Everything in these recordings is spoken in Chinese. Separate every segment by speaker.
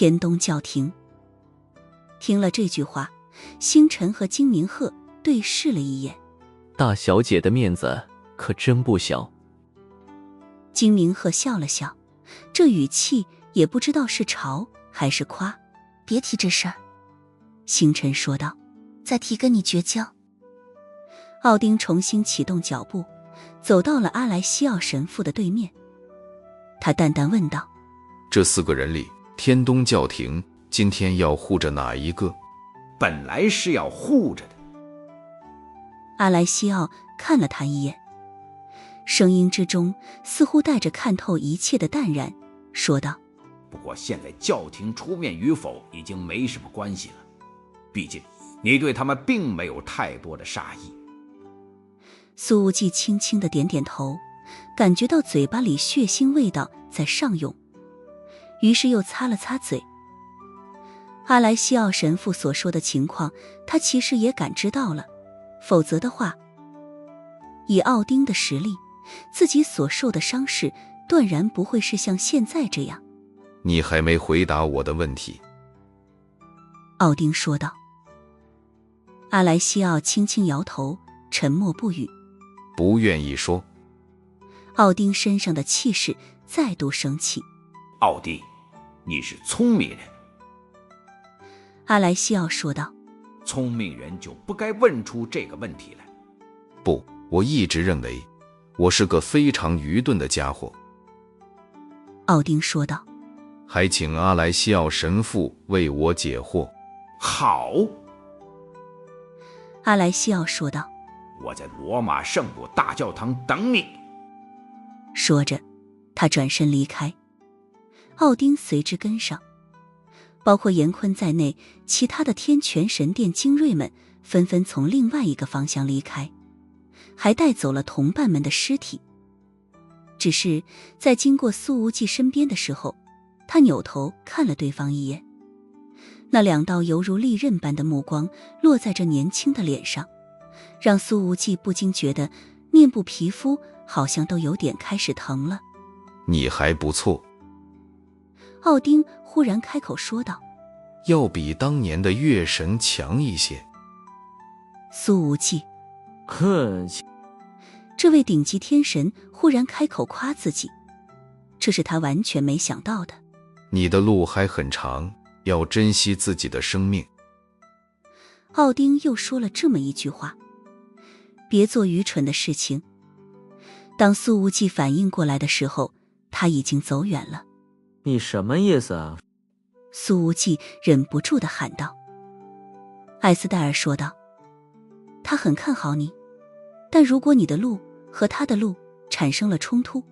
Speaker 1: 天东教廷。听了这句话，星辰和金明鹤对视了一眼。
Speaker 2: 大小姐的面子可真不小。
Speaker 1: 金明鹤笑了笑，这语气也不知道是嘲还是夸。
Speaker 3: 别提这事儿，
Speaker 1: 星辰说道，
Speaker 3: 再提跟你绝交。
Speaker 1: 奥丁重新启动脚步，走到了阿莱西奥神父的对面。他淡淡问道，
Speaker 4: 这4个人里，天东教廷今天要护着哪一个？
Speaker 5: 本来是要护着的。
Speaker 1: 阿莱西奥看了他一眼，声音之中似乎带着看透一切的淡然，说道，
Speaker 5: 不过现在教廷出面与否已经没什么关系了，毕竟你对他们并没有太多的杀意。
Speaker 1: 苏无忌轻轻地点点头，感觉到嘴巴里血腥味道在上涌，于是又擦了擦嘴。阿莱西奥神父所说的情况，他其实也感知到了，否则的话，以奥丁的实力，自己所受的伤势断然不会是像现在这样。
Speaker 4: 你还没回答我的问题。
Speaker 1: 奥丁说道。阿莱西奥轻轻摇头，沉默不语。
Speaker 4: 不愿意说。
Speaker 1: 奥丁身上的气势再度升起。
Speaker 5: 奥丁，你是聪明人。
Speaker 1: 阿莱西奥说道。
Speaker 5: 聪明人就不该问出这个问题来。
Speaker 4: 不，我一直认为我是个非常愚钝的家伙。
Speaker 1: 奥丁说道。
Speaker 4: 还请阿莱西奥神父为我解惑。
Speaker 5: 好。
Speaker 1: 阿莱西奥说道。
Speaker 5: 我在罗马圣母大教堂等你。
Speaker 1: 说着，他转身离开，奥丁随之跟上。包括严坤在内，其他的天泉神殿精锐们纷纷从另外一个方向离开，还带走了同伴们的尸体。只是在经过苏无忌身边的时候，他扭头看了对方一眼，那2道犹如利刃般的目光落在这年轻的脸上，让苏无忌不禁觉得面部皮肤好像都有点开始疼了。
Speaker 4: 你还不错。
Speaker 1: 奥丁忽然开口说道，
Speaker 4: 要比当年的月神强一些。
Speaker 1: 苏无忌，
Speaker 2: 客气。
Speaker 1: 这位顶级天神忽然开口夸自己，这是他完全没想到的。
Speaker 4: 你的路还很长，要珍惜自己的生命。
Speaker 1: 奥丁又说了这么一句话，别做愚蠢的事情。当苏无忌反应过来的时候，他已经走远了。
Speaker 2: 你什么意思啊？
Speaker 1: 苏无忌忍不住地喊道。艾斯戴尔说道，他很看好你，但如果你的路和他的路产生了冲突，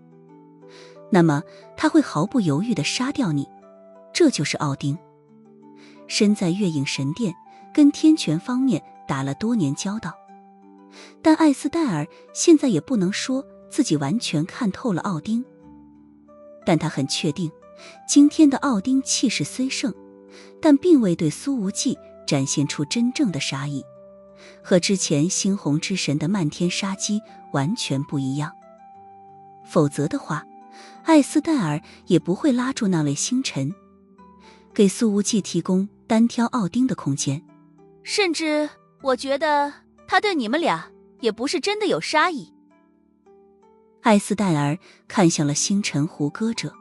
Speaker 1: 那么他会毫不犹豫地杀掉你。这就是奥丁，身在月影神殿，跟天权方面打了多年交道，但艾斯戴尔现在也不能说自己完全看透了奥丁，但他很确定，今天的奥丁气势虽盛，但并未对苏无忌展现出真正的杀意，和之前猩红之神的漫天杀机完全不一样。否则的话，艾斯戴尔也不会拉住那位星辰，给苏无忌提供单挑奥丁的空间。
Speaker 3: 甚至我觉得他对你们俩也不是真的有杀意。
Speaker 1: 艾斯戴尔看向了星辰胡歌者。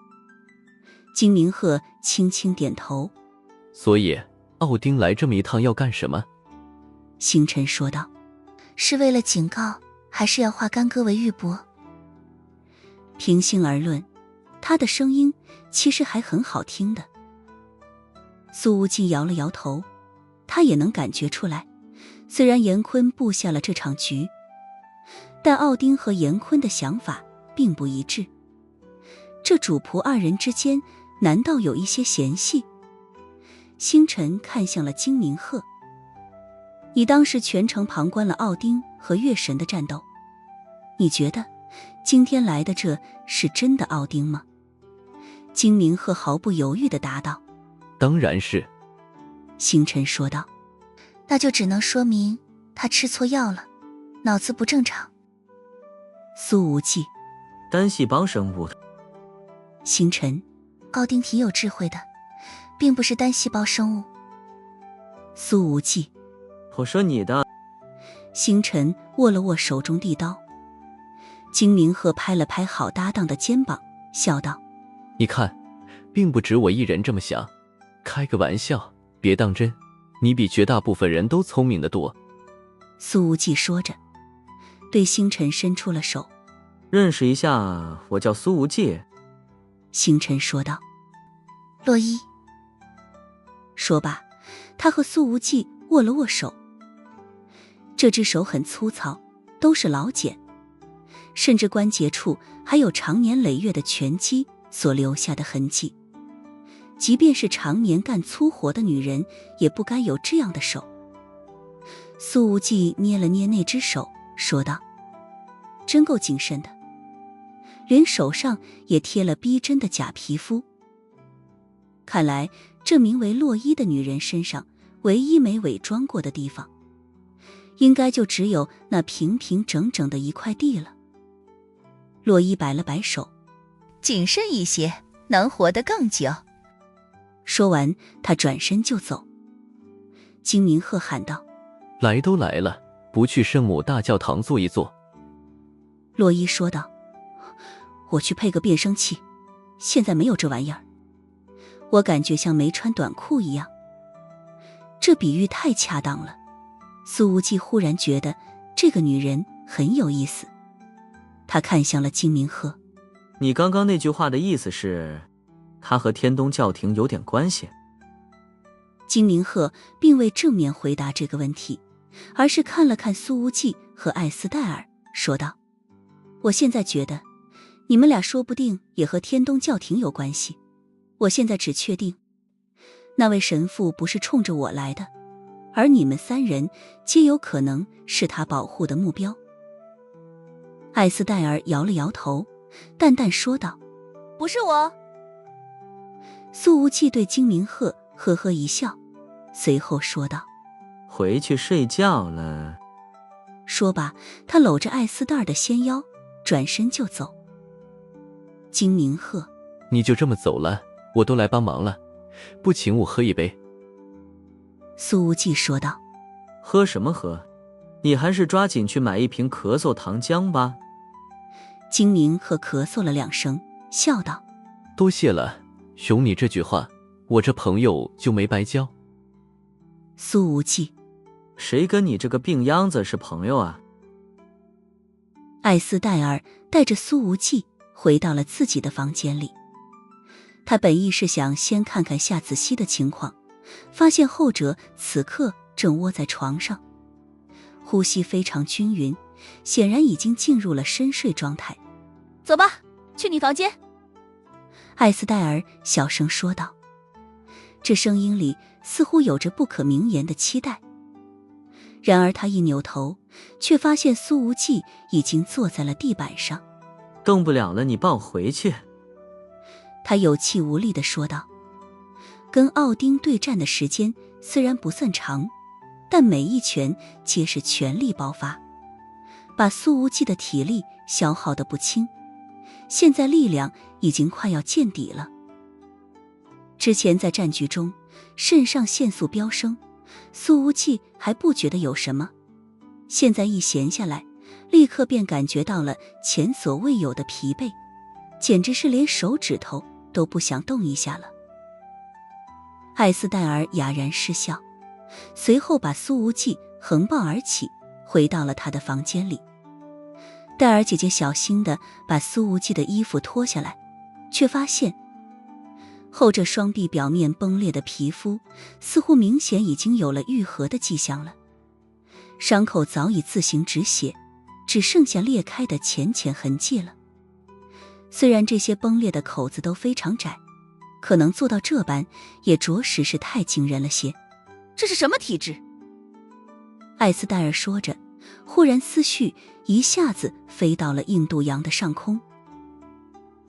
Speaker 1: 金明鹤轻轻点头。
Speaker 2: 所以奥丁来这么一趟要干什么？
Speaker 1: 星辰说道。
Speaker 3: 是为了警告，还是要化干戈为玉帛？
Speaker 1: 平心而论，他的声音其实还很好听的。苏无忌摇了摇头，他也能感觉出来，虽然严坤布下了这场局，但奥丁和严坤的想法并不一致。这主仆二人之间难道有一些嫌隙？星辰看向了金明鹤，你当时全程旁观了奥丁和月神的战斗，你觉得今天来的这是真的奥丁吗？金明鹤毫不犹豫地答道。
Speaker 2: 当然是。
Speaker 1: 星辰说道。
Speaker 3: 那就只能说明他吃错药了，脑子不正常。
Speaker 1: 苏无忌。
Speaker 2: 单细胞生物。
Speaker 1: 星辰。
Speaker 3: 奥丁挺有智慧的，并不是单细胞生物。
Speaker 1: 苏无忌，
Speaker 6: 我说你的。
Speaker 1: 星辰握了握手中地刀。金明鹤拍了拍好搭档的肩膀，笑道：
Speaker 2: 你看，并不止我一人这么想，开个玩笑，别当真，你比绝大部分人都聪明得多。
Speaker 1: 苏无忌说着，对星辰伸出了手。
Speaker 6: 认识一下，我叫苏无忌。
Speaker 1: 星辰说道。
Speaker 3: 洛伊。
Speaker 1: 说罢，他和苏无忌握了握手。这只手很粗糙，都是老茧，甚至关节处还有长年累月的拳击所留下的痕迹。即便是常年干粗活的女人，也不该有这样的手。苏无忌捏了捏那只手，说道：真够谨慎的，连手上也贴了逼真的假皮肤。看来这名为洛伊的女人身上唯一没伪装过的地方，应该就只有那平平整整的一块地了。洛伊摆了摆手：
Speaker 3: 谨慎一些，能活得更久。
Speaker 1: 说完，他转身就走。金明鹤喊道：
Speaker 2: 来都来了，不去圣母大教堂坐一坐？
Speaker 1: 洛伊说道：我去配个变声器，现在没有这玩意儿。我感觉像没穿短裤一样。这比喻太恰当了。苏无忌忽然觉得这个女人很有意思。他看向了金明鹤：
Speaker 6: 你刚刚那句话的意思是，她和天东教廷有点关系？
Speaker 1: 金明鹤并未正面回答这个问题，而是看了看苏无忌和艾斯戴尔，说道：我现在觉得你们俩说不定也和天东教廷有关系。我现在只确定那位神父不是冲着我来的，而你们三人皆有可能是他保护的目标。艾斯戴尔摇了摇头，淡淡说道：
Speaker 3: 不是我。
Speaker 1: 苏无忌对金明鹤呵呵一笑，随后说道：
Speaker 6: 回去睡觉了。
Speaker 1: 说罢，他搂着艾斯戴尔的纤腰，转身就走。金明鹤：
Speaker 2: 你就这么走了？我都来帮忙了，不请我喝一杯？
Speaker 1: 苏无忌说道：
Speaker 6: 喝什么喝？你还是抓紧去买一瓶咳嗽糖浆吧。
Speaker 1: 金明鹤咳嗽了2声，笑道：
Speaker 2: 多谢了，有你这句话，我这朋友就没白交。
Speaker 1: 苏无忌：
Speaker 6: 谁跟你这个病秧子是朋友啊？
Speaker 1: 艾斯戴尔带着苏无忌回到了自己的房间里。他本意是想先看看夏子熙的情况，发现后者此刻正窝在床上，呼吸非常均匀，显然已经进入了深睡状态。
Speaker 3: 走吧，去你房间。
Speaker 1: 艾斯戴尔小声说道，这声音里似乎有着不可名言的期待。然而他一扭头，却发现苏无忌已经坐在了地板上。
Speaker 6: 动不了了，你抱回去。
Speaker 1: 他有气无力地说道。跟奥丁对战的时间虽然不算长，但每一拳皆是全力爆发，把苏无忌的体力消耗得不轻，现在力量已经快要见底了。之前在战局中肾上腺素飙升，苏无忌还不觉得有什么，现在一闲下来，立刻便感觉到了前所未有的疲惫，简直是连手指头都不想动一下了。艾斯戴尔哑然失笑，随后把苏无忌横抱而起，回到了他的房间里。戴尔姐姐小心地把苏无忌的衣服脱下来，却发现后者双臂表面崩裂的皮肤似乎明显已经有了愈合的迹象了，伤口早已自行止血，只剩下裂开的浅浅痕迹了。虽然这些崩裂的口子都非常窄，可能做到这般也着实是太惊人了些。
Speaker 3: 这是什么体质？
Speaker 1: 艾斯戴尔说着，忽然思绪一下子飞到了印度洋的上空。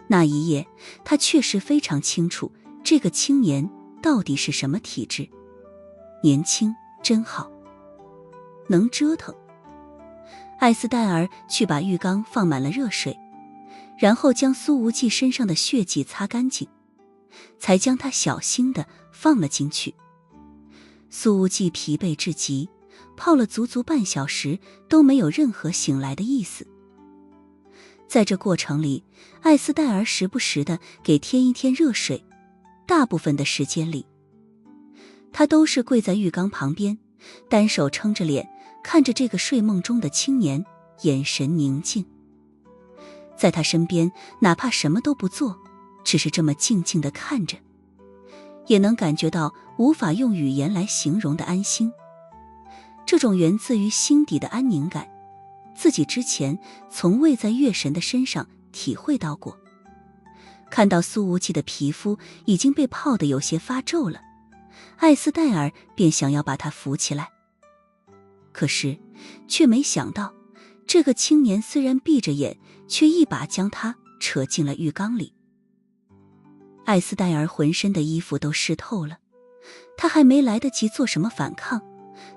Speaker 1: 那一夜，他确实非常清楚这个青年到底是什么体质。年轻真好，能折腾。艾斯戴尔去把浴缸放满了热水，然后将苏无忌身上的血迹擦干净，才将他小心地放了进去。苏无忌疲惫至极，泡了足足半小时都没有任何醒来的意思。在这过程里，艾斯戴尔时不时地给添一添热水，大部分的时间里，他都是跪在浴缸旁边，单手撑着脸，看着这个睡梦中的青年，眼神宁静。在他身边，哪怕什么都不做，只是这么静静地看着，也能感觉到无法用语言来形容的安心。这种源自于心底的安宁感，自己之前从未在月神的身上体会到过。看到苏无忌的皮肤已经被泡得有些发皱了，艾斯戴尔便想要把他扶起来，可是却没想到，这个青年虽然闭着眼，却一把将他扯进了浴缸里。艾斯戴尔浑身的衣服都湿透了，他还没来得及做什么反抗，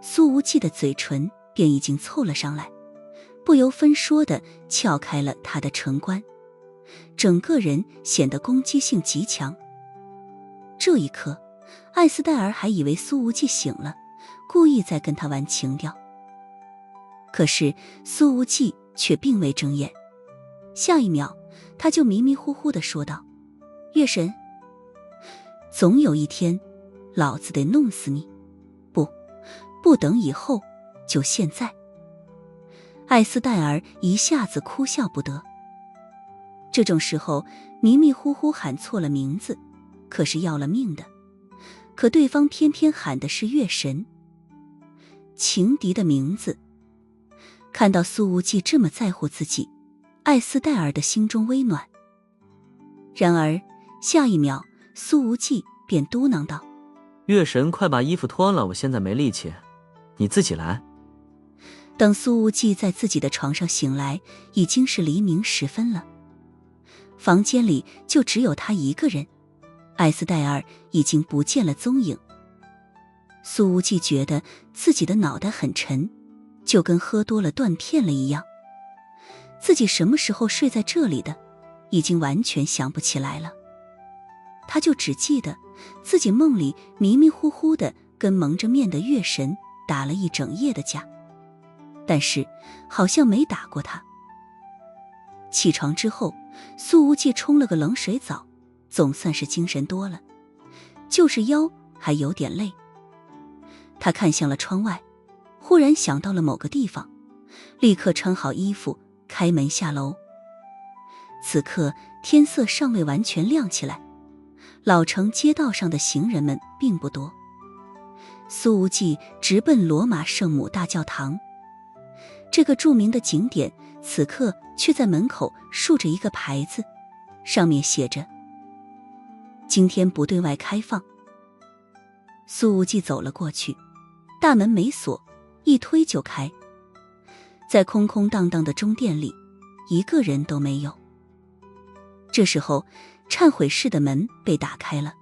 Speaker 1: 苏无忌的嘴唇便已经凑了上来，不由分说地撬开了他的唇关，整个人显得攻击性极强。这一刻，艾斯戴尔还以为苏无忌醒了，故意在跟他玩情调。可是苏无忌却并未睁眼，下一秒他就迷迷糊糊地说道：“月神，总有一天，老子得弄死你！不等以后，就现在。”艾斯戴尔一下子哭笑不得。这种时候，迷迷糊糊喊错了名字，可是要了命的。可对方偏偏喊的是月神，情敌的名字。看到苏无忌这么在乎自己，艾斯戴尔的心中微暖。然而下一秒，苏无忌便嘟囔道：“
Speaker 6: 月神，快把衣服脱了，我现在没力气，你自己来。”
Speaker 1: 等苏无忌在自己的床上醒来，已经是黎明时分了。房间里就只有他一个人，艾斯戴尔已经不见了踪影。苏无忌觉得自己的脑袋很沉，就跟喝多了断片了一样。自己什么时候睡在这里的，已经完全想不起来了。他就只记得自己梦里迷迷糊糊的跟蒙着面的月神打了一整夜的架，但是好像没打过他。起床之后，苏无忌冲了个冷水澡，总算是精神多了，就是腰还有点累。他看向了窗外，忽然想到了某个地方，立刻穿好衣服，开门下楼。此刻天色尚未完全亮起来，老城街道上的行人们并不多。苏无忌直奔罗马圣母大教堂。这个著名的景点此刻却在门口竖着一个牌子，上面写着：“今天不对外开放。”苏无忌走了过去，大门没锁，一推就开。在空空荡荡的中殿里，一个人都没有。这时候，忏悔室的门被打开了，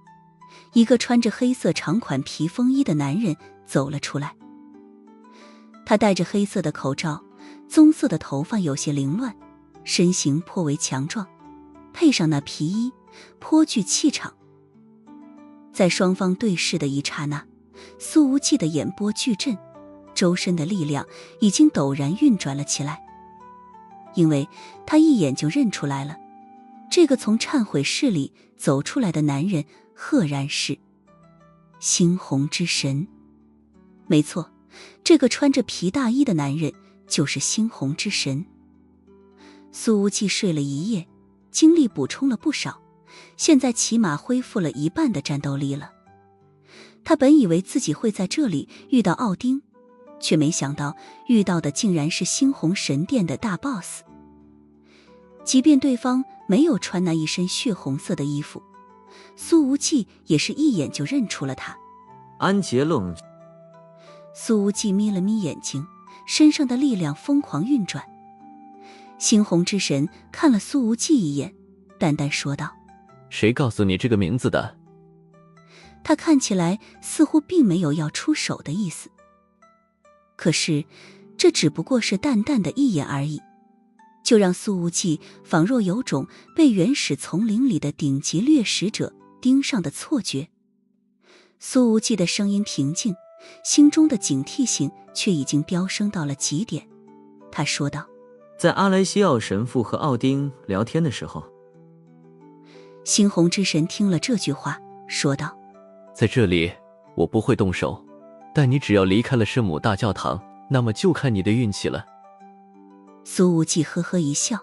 Speaker 1: 一个穿着黑色长款皮风衣的男人走了出来。他戴着黑色的口罩，棕色的头发有些凌乱，身形颇为强壮，配上那皮衣，颇具气场。在双方对视的一刹那，苏无忌的眼波巨震，周身的力量已经陡然运转了起来，因为他一眼就认出来了，这个从忏悔室里走出来的男人赫然是猩红之神。没错，这个穿着皮大衣的男人就是猩红之神。苏无忌睡了一夜，精力补充了不少，现在起码恢复了一半的战斗力了。他本以为自己会在这里遇到奥丁，却没想到遇到的竟然是猩红神殿的大 boss。 即便对方没有穿那一身血红色的衣服，苏无忌也是一眼就认出了他。
Speaker 6: 安杰勒。
Speaker 1: 苏无忌眯了眯眼睛，身上的力量疯狂运转。猩红之神看了苏无忌一眼，淡淡说道：“
Speaker 2: 谁告诉你这个名字的？”
Speaker 1: 他看起来似乎并没有要出手的意思，可是这只不过是淡淡的一眼而已，就让苏无忌仿若有种被原始丛林里的顶级掠食者盯上的错觉。苏无忌的声音平静，心中的警惕性却已经飙升到了极点。他说道：
Speaker 6: 在阿莱西奥神父和奥丁聊天的时候。
Speaker 1: 猩红之神听了这句话，说道：
Speaker 2: 在这里我不会动手，但你只要离开了圣母大教堂，那么就看你的运气了。
Speaker 1: 苏无忌呵呵一笑：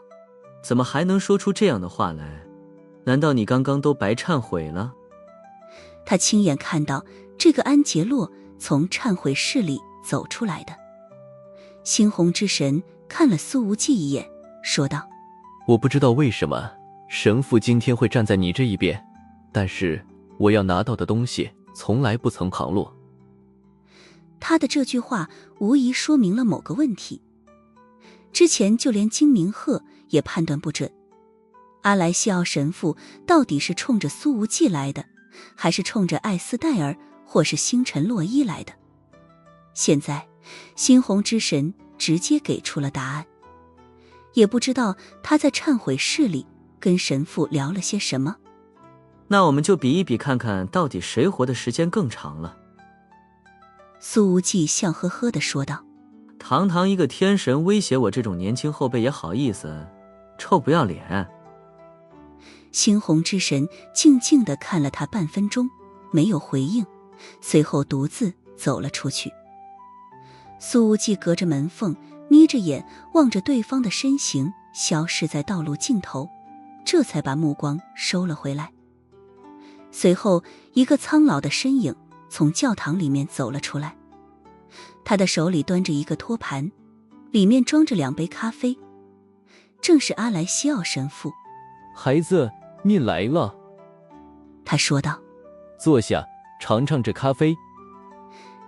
Speaker 6: 怎么还能说出这样的话来？难道你刚刚都白忏悔了？
Speaker 1: 他亲眼看到这个安杰洛从忏悔室里走出来的。猩红之神看了苏无忌一眼，说道：
Speaker 2: 我不知道为什么神父今天会站在你这一边，但是我要拿到的东西从来不曾旁落。
Speaker 1: 他的这句话无疑说明了某个问题。之前就连金明鹤也判断不准，阿莱西奥神父到底是冲着苏无忌来的，还是冲着艾斯戴尔或是星辰洛伊来的。现在猩红之神直接给出了答案，也不知道他在忏悔室里跟神父聊了些什么。
Speaker 6: 那我们就比一比，看看到底谁活的时间更长了。
Speaker 1: 苏无忌笑呵呵地说道：
Speaker 6: 堂堂一个天神威胁我这种年轻后辈也好意思，臭不要脸。
Speaker 1: 猩红之神静静地看了他半分钟，没有回应，随后独自走了出去。苏无忌隔着门缝眯着眼望着对方的身形消失在道路尽头，这才把目光收了回来。随后一个苍老的身影从教堂里面走了出来，他的手里端着一个托盘，里面装着2杯咖啡，正是阿莱西奥神父。
Speaker 2: 孩子，你来了。
Speaker 1: 他说道：
Speaker 2: 坐下，尝尝这咖啡。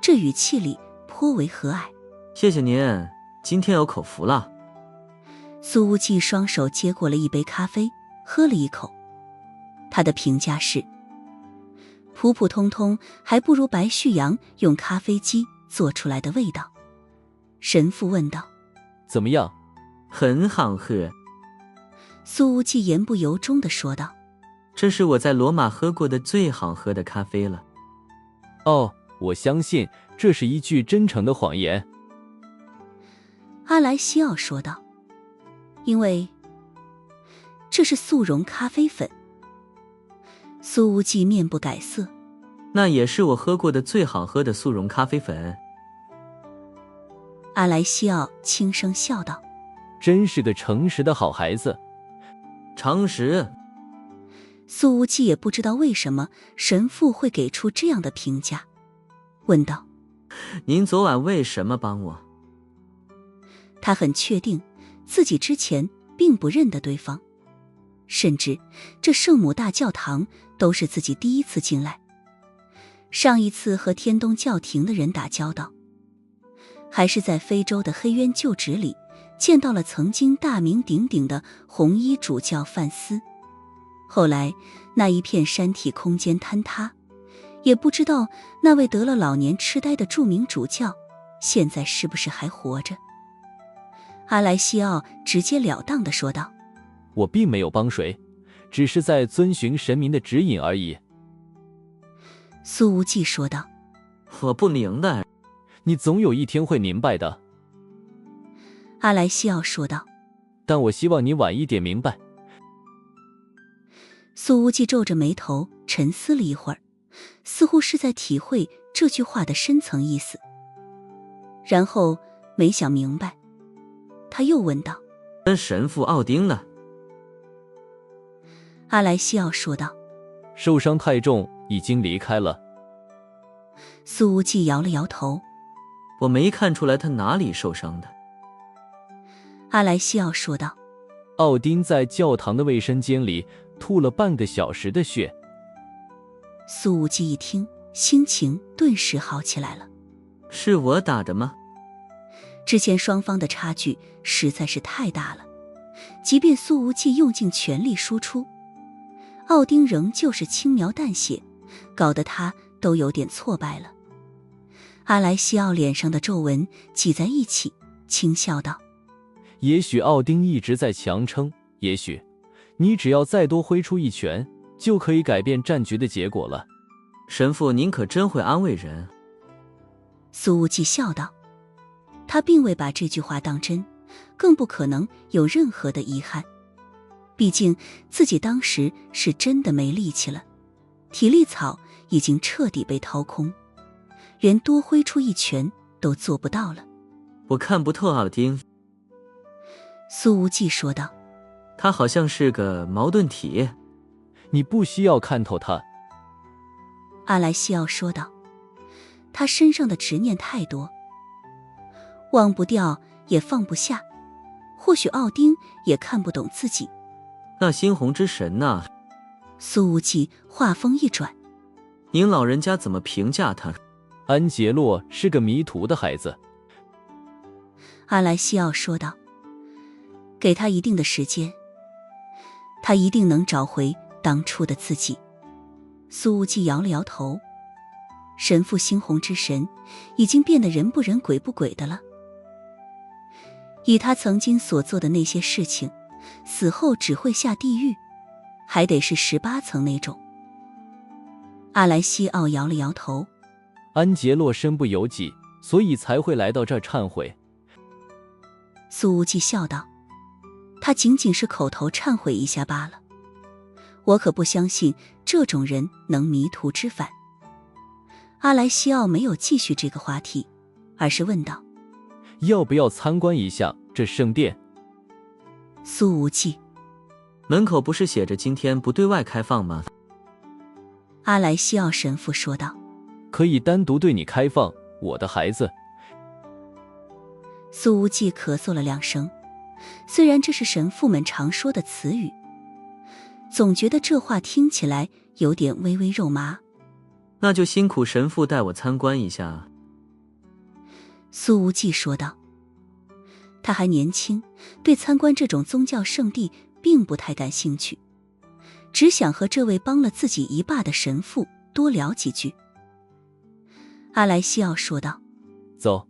Speaker 1: 这语气里颇为和蔼。
Speaker 6: 谢谢您，今天有口福了。
Speaker 1: 苏无忌双手接过了一杯咖啡，喝了一口。他的评价是：普普通通，还不如白旭阳用咖啡机做出来的味道。神父问道：
Speaker 2: 怎么样？
Speaker 6: 很好喝。
Speaker 1: 苏无忌言不由衷地说道：
Speaker 6: 这是我在罗马喝过的最好喝的咖啡了。
Speaker 2: 哦，我相信这是一句真诚的谎言。
Speaker 1: 阿莱西奥说道：因为这是速溶咖啡粉。苏无忌面不改色：
Speaker 6: 那也是我喝过的最好喝的速溶咖啡粉。
Speaker 1: 阿莱西奥轻声笑道：
Speaker 2: 真是个诚实的好孩子。
Speaker 6: 诚实。
Speaker 1: 苏无忌也不知道为什么神父会给出这样的评价，问道：
Speaker 6: 您昨晚为什么帮我？
Speaker 1: 他很确定自己之前并不认得对方，甚至这圣母大教堂都是自己第一次进来。上一次和天东教廷的人打交道，还是在非洲的黑渊旧址里见到了曾经大名鼎鼎的红衣主教范斯。后来那一片山体空间坍塌，也不知道那位得了老年痴呆的著名主教现在是不是还活着。阿莱西奥直截了当地说道：
Speaker 2: 我并没有帮谁，只是在遵循神明的指引而已。
Speaker 1: 苏无忌说道：
Speaker 6: 我不明白。
Speaker 2: 你总有一天会明白的。
Speaker 1: 阿莱西奥说道：
Speaker 2: 但我希望你晚一点明白。
Speaker 1: 苏无忌皱着眉头沉思了一会儿，似乎是在体会这句话的深层意思，然后没想明白，他又问道：
Speaker 6: 跟神父奥丁呢？
Speaker 1: 阿莱西奥说道：
Speaker 2: 受伤太重，已经离开了。
Speaker 1: 苏无忌摇了摇头：
Speaker 6: 我没看出来他哪里受伤的。
Speaker 1: 阿莱西奥说道：
Speaker 2: 奥丁在教堂的卫生间里吐了半个小时的血。
Speaker 1: 苏无忌一听，心情顿时好起来了。
Speaker 6: 是我打的吗？
Speaker 1: 之前双方的差距实在是太大了，即便苏无忌用尽全力输出，奥丁仍旧是轻描淡写，搞得他都有点挫败了。阿莱西奥脸上的皱纹挤在一起，轻笑道：
Speaker 2: 也许奥丁一直在强撑，也许你只要再多挥出一拳，就可以改变战局的结果了。
Speaker 6: 神父，您可真会安慰人。
Speaker 1: 苏无忌笑道，他并未把这句话当真，更不可能有任何的遗憾。毕竟自己当时是真的没力气了，体力草已经彻底被掏空，连多挥出一拳都做不到了。
Speaker 6: 我看不透奥丁，
Speaker 1: 苏无忌说道，
Speaker 6: 他好像是个矛盾体。
Speaker 2: 你不需要看透他。
Speaker 1: 阿莱西奥说道，他身上的执念太多，忘不掉也放不下，或许奥丁也看不懂自己。
Speaker 6: 那猩红之神呢？
Speaker 1: 苏无忌话锋一转，
Speaker 6: 您老人家怎么评价他？
Speaker 2: 安杰洛是个迷途的孩子。
Speaker 1: 阿莱西奥说道，给他一定的时间，他一定能找回当初的自己。苏无忌摇了摇头，神父猩红之神已经变得人不人鬼不鬼的了。以他曾经所做的那些事情，死后只会下地狱，还得是18层那种。阿莱西奥摇了摇头，
Speaker 2: 安杰洛身不由己，所以才会来到这儿忏悔。
Speaker 1: 苏无忌笑道，他仅仅是口头忏悔一下罢了，我可不相信这种人能迷途知返。阿莱西奥没有继续这个话题，而是问道，
Speaker 2: 要不要参观一下这圣殿？
Speaker 1: 苏无忌，
Speaker 6: 门口不是写着今天不对外开放吗？
Speaker 1: 阿莱西奥神父说道，
Speaker 2: 可以单独对你开放，我的孩子。
Speaker 1: 苏无忌咳嗽了2声，虽然这是神父们常说的词语，总觉得这话听起来有点微微肉麻。
Speaker 6: 那就辛苦神父带我参观一下。
Speaker 1: 苏无忌说道，他还年轻，对参观这种宗教圣地并不太感兴趣，只想和这位帮了自己一霸的神父多聊几句。阿莱西奥说道，
Speaker 2: 走，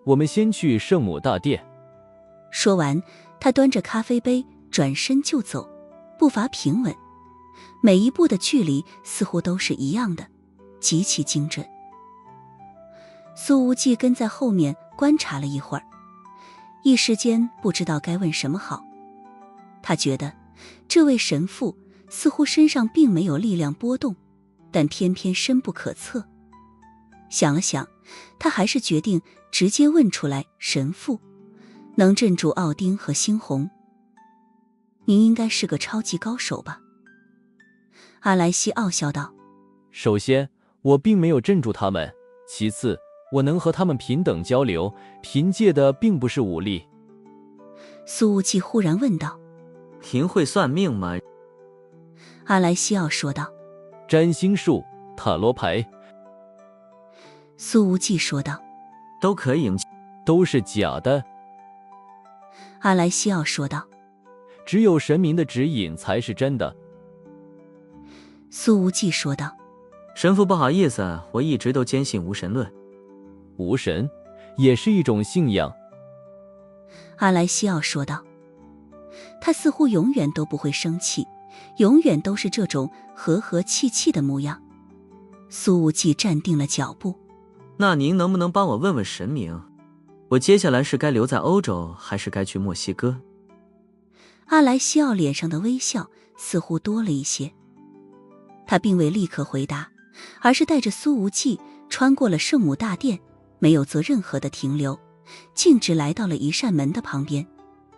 Speaker 2: 我们先去圣母大殿。
Speaker 1: 说完，他端着咖啡杯转身就走，步伐平稳，每一步的距离似乎都是一样的，极其精准。苏无忌跟在后面观察了一会儿，一时间不知道该问什么好。他觉得这位神父似乎身上并没有力量波动，但偏偏深不可测。想了想，他还是决定直接问出来，神父能镇住奥丁和猩红？您应该是个超级高手吧？阿莱西奥笑道，
Speaker 2: 首先，我并没有镇住他们，其次，我能和他们平等交流，凭借的并不是武力。
Speaker 1: 苏无忌忽然问道，
Speaker 6: 您会算命吗？
Speaker 1: 阿莱西奥说道，
Speaker 2: 占星术、塔罗牌
Speaker 1: 苏无忌说道，
Speaker 6: 都可以。
Speaker 2: 都是假的，
Speaker 1: 阿莱西奥说道，
Speaker 2: 只有神明的指引才是真的。
Speaker 1: 苏无忌说道，
Speaker 6: 神父不好意思，我一直都坚信无神论。
Speaker 2: 无神也是一种信仰。
Speaker 1: 阿莱西奥说道，他似乎永远都不会生气，永远都是这种和和气气的模样。苏无忌站定了脚步，
Speaker 6: 那您能不能帮我问问神明，我接下来是该留在欧洲还是该去墨西哥？
Speaker 1: 阿莱西奥脸上的微笑似乎多了一些，他并未立刻回答，而是带着苏无忌穿过了圣母大殿，没有做任何的停留，径直来到了一扇门的旁边。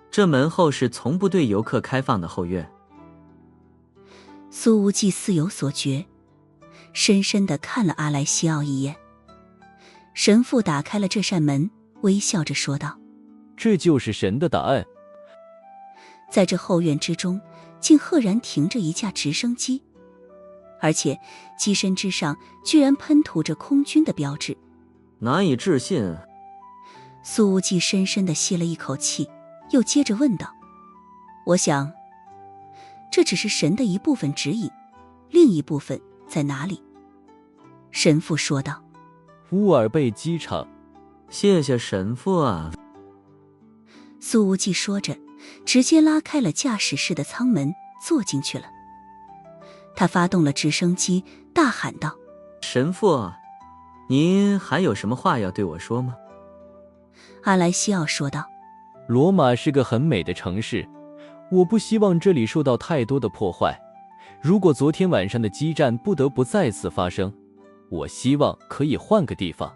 Speaker 6: 这门后是从不对游客开放的后院。
Speaker 1: 苏无忌似有所觉，深深地看了阿莱西奥一眼。神父打开了这扇门，微笑着说道，
Speaker 2: 这就是神的答案。
Speaker 1: 在这后院之中，竟赫然停着一架直升机，而且机身之上居然喷涂着空军的标志。
Speaker 6: 难以置信。
Speaker 1: 苏无忌深深地吸了一口气，又接着问道，我想这只是神的一部分指引，另一部分在哪里？神父说道，
Speaker 2: 乌尔贝机场。
Speaker 6: 谢谢神父啊。
Speaker 1: 苏无忌说着，直接拉开了驾驶室的舱门，坐进去了。他发动了直升机，大喊道：“
Speaker 6: 神父，您还有什么话要对我说吗？”
Speaker 1: 阿莱西奥说道：“
Speaker 2: 罗马是个很美的城市，我不希望这里受到太多的破坏。如果昨天晚上的激战不得不再次发生，我希望可以换个地方。”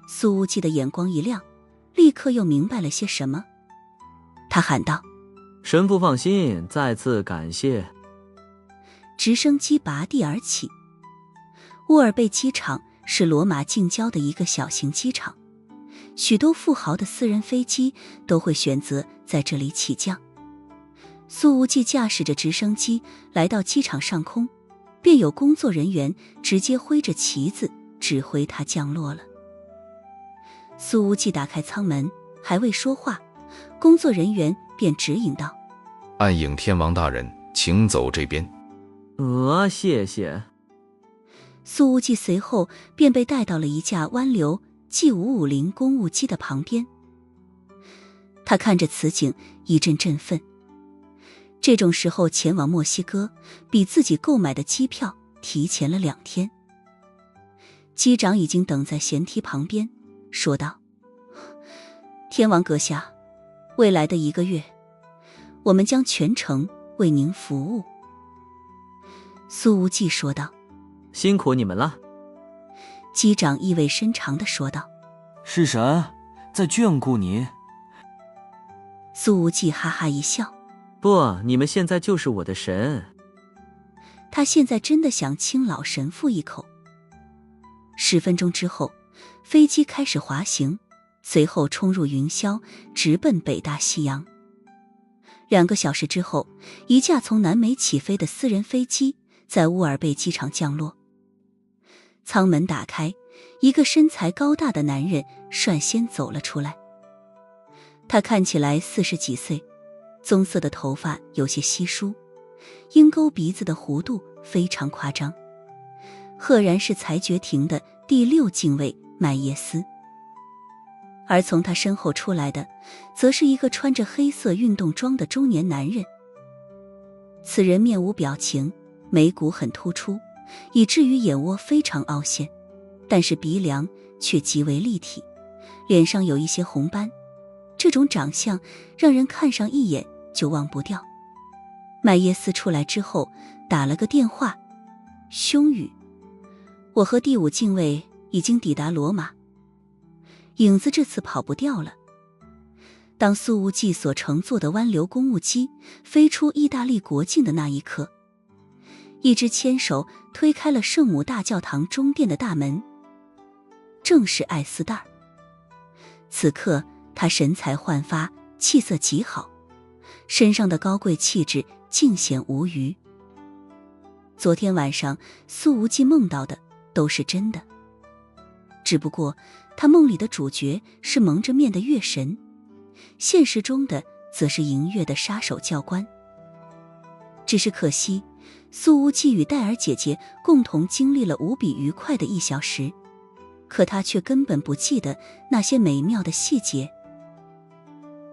Speaker 1: 苏无忌的眼光一亮，立刻又明白了些什么。他喊道：“
Speaker 6: 神父放心，再次感谢。”
Speaker 1: 直升机拔地而起。乌尔贝机场是罗马近郊的一个小型机场，许多富豪的私人飞机都会选择在这里起降。苏无忌驾驶着直升机来到机场上空，便有工作人员直接挥着旗子指挥他降落了。苏无忌打开舱门，还未说话，工作人员便指引道：“
Speaker 4: 暗影天王大人，请走这边。”
Speaker 6: 谢谢。
Speaker 1: 苏无忌随后便被带到了一架湾流 G550公务机的旁边。他看着此景，一阵振奋。这种时候前往墨西哥，比自己购买的机票提前了2天。机长已经等在舷梯旁边，说道：“天王阁下，未来的1个月，我们将全程为您服务。”苏无忌说道：“
Speaker 6: 辛苦你们了。”
Speaker 1: 机长意味深长地说道：“
Speaker 7: 是神在眷顾您。”
Speaker 1: 苏无忌哈哈一笑：“
Speaker 6: 不，你们现在就是我的神。”
Speaker 1: 他现在真的想亲老神父一口。10分钟之后，飞机开始滑行，随后冲入云霄，直奔北大西洋。2个小时之后，一架从南美起飞的私人飞机在乌尔贝机场降落。舱门打开，一个身材高大的男人率先走了出来。他看起来40几岁，棕色的头发有些稀疏，鹰钩鼻子的弧度非常夸张，赫然是裁决庭的第6禁卫麦耶斯。而从他身后出来的，则是一个穿着黑色运动装的中年男人。此人面无表情，眉骨很突出，以至于眼窝非常凹陷，但是鼻梁却极为立体，脸上有一些红斑。这种长相让人看上一眼就忘不掉。麦耶斯出来之后打了个电话：“兄宇，我和第5禁卫已经抵达罗马，影子这次跑不掉了。”当苏无忌所乘坐的湾流公务机飞出意大利国境的那一刻，一只牵手推开了圣母大教堂中殿的大门，正是艾斯戴尔。此刻他神采焕发，气色极好，身上的高贵气质尽显无余。昨天晚上苏无忌梦到的都是真的，只不过他梦里的主角是蒙着面的月神，现实中的则是迎月的杀手教官。只是可惜，苏无忌与戴尔姐姐共同经历了无比愉快的1小时，可他却根本不记得那些美妙的细节。